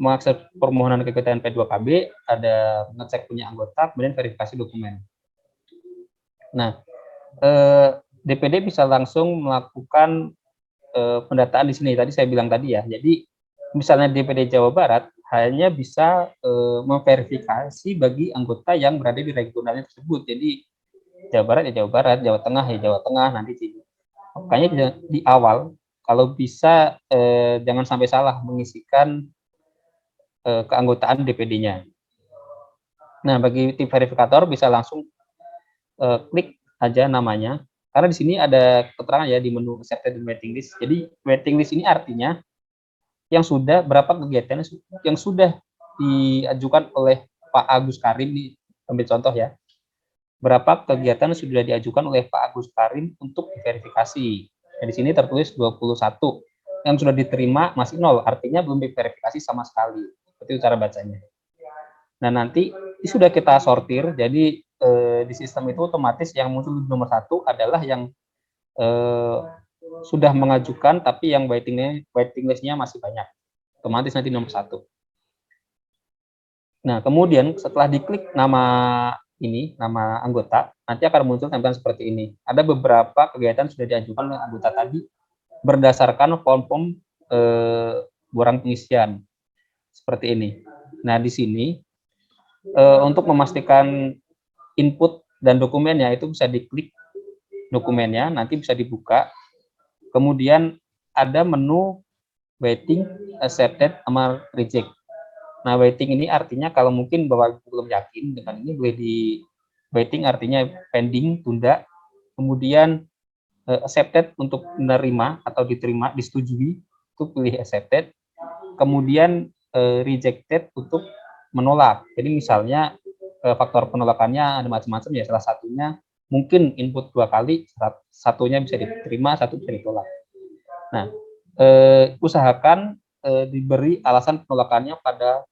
mengakses permohonan kegiatan P2KB, ada ngecek punya anggota, kemudian verifikasi dokumen. Nah, DPD bisa langsung melakukan pendataan di sini. Tadi saya bilang tadi ya. Jadi misalnya DPD Jawa Barat hanya bisa memverifikasi bagi anggota yang berada di regionalnya tersebut. Jadi Jawa Barat ya Jawa Barat, Jawa Tengah ya Jawa Tengah, nanti di makanya di awal kalau bisa jangan sampai salah mengisikan keanggotaan DPD-nya. Nah, bagi tim verifikator bisa langsung klik aja namanya, karena di sini ada keterangan ya di menu accepted waiting list. Jadi waiting list ini artinya yang sudah berapa kegiatan yang sudah diajukan oleh Pak Agus Karim, nih ambil contoh ya. Berapa kegiatan sudah diajukan oleh Pak Agus Karim untuk diverifikasi. Nah, di sini tertulis 21. Yang sudah diterima masih 0, artinya belum diverifikasi sama sekali. Seperti cara bacanya. Nah, nanti sudah kita sortir, jadi di sistem itu otomatis yang muncul di nomor 1 adalah yang sudah mengajukan tapi yang waiting list-nya masih banyak. Otomatis nanti nomor 1. Nah, kemudian setelah diklik nama ini, nama anggota, nanti akan muncul tampilan seperti ini. Ada beberapa kegiatan sudah diajukan oleh anggota tadi berdasarkan form-form borang pengisian. seperti ini. Nah, di sini untuk memastikan input dan dokumennya itu bisa diklik dokumennya, nanti bisa dibuka. Kemudian ada menu waiting, accepted, sama reject. Nah, waiting ini artinya kalau mungkin Bapak belum yakin dengan ini, boleh di waiting artinya pending, tunda. Kemudian accepted untuk menerima atau diterima, disetujui, itu pilih accepted. Kemudian rejected untuk menolak. Jadi misalnya faktor penolakannya ada macam-macam ya, salah satunya mungkin input 2 kali, satunya bisa diterima, satu bisa ditolak. Nah, usahakan diberi alasan penolakannya pada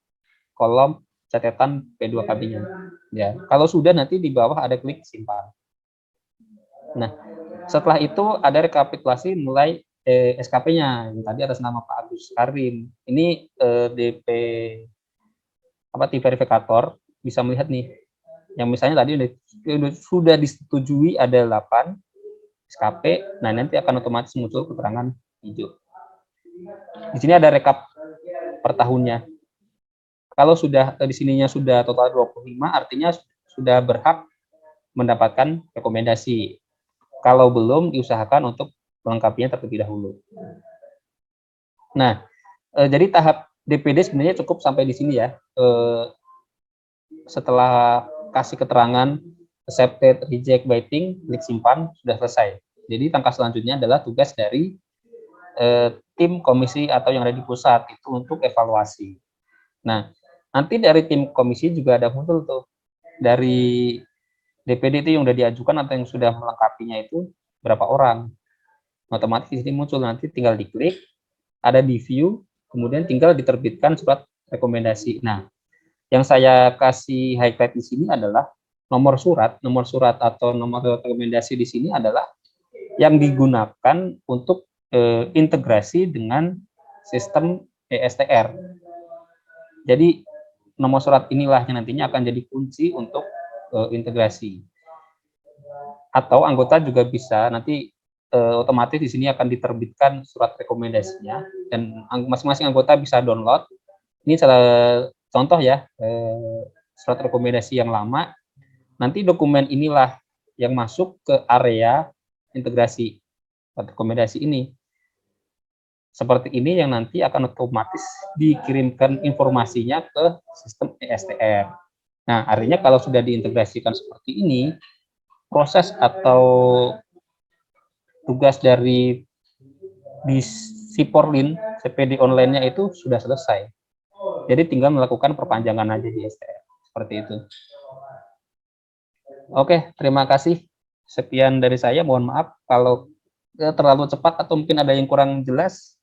kolom catatan P2KB-nya. Ya, kalau sudah nanti di bawah ada klik simpan. Nah, setelah itu ada rekapitulasi mulai SKP-nya. Tadi atas nama Pak Agus Karim. Ini DP tim verifikator bisa melihat nih. Yang misalnya tadi sudah disetujui ada 8 SKP, nah nanti akan otomatis muncul keterangan hijau. Di sini ada rekap per tahunnya. Kalau sudah di sininya sudah total 25, artinya sudah berhak mendapatkan rekomendasi. Kalau belum, diusahakan untuk melengkapinya terlebih dahulu. Nah, jadi tahap DPD sebenarnya cukup sampai di sini ya. Setelah kasih keterangan accepted, reject, waiting, klik simpan, sudah selesai. Jadi langkah selanjutnya adalah tugas dari tim komisi atau yang ada di pusat itu untuk evaluasi. Nah, nanti dari tim komisi juga ada muncul tuh dari DPD itu yang sudah diajukan atau yang sudah melengkapinya itu berapa orang. Otomatis di sini muncul, nanti tinggal diklik, ada di view, kemudian tinggal diterbitkan surat rekomendasi. Nah, yang saya kasih highlight di sini adalah nomor surat atau nomor rekomendasi di sini adalah yang digunakan untuk integrasi dengan sistem ESTR. Jadi nomor surat inilah yang nantinya akan jadi kunci untuk integrasi. Atau anggota juga bisa nanti otomatis di sini akan diterbitkan surat rekomendasinya dan masing-masing anggota bisa download. Ini salah contoh ya, surat rekomendasi yang lama. Nanti dokumen inilah yang masuk ke area integrasi rekomendasi ini. Seperti ini yang nanti akan otomatis dikirimkan informasinya ke sistem ESTR. Nah, artinya kalau sudah diintegrasikan seperti ini, proses atau tugas dari di Siporlin, CPD online-nya itu sudah selesai. Jadi tinggal melakukan perpanjangan aja di STR. Seperti itu. Oke, terima kasih. Sekian dari saya. Mohon maaf kalau terlalu cepat atau mungkin ada yang kurang jelas.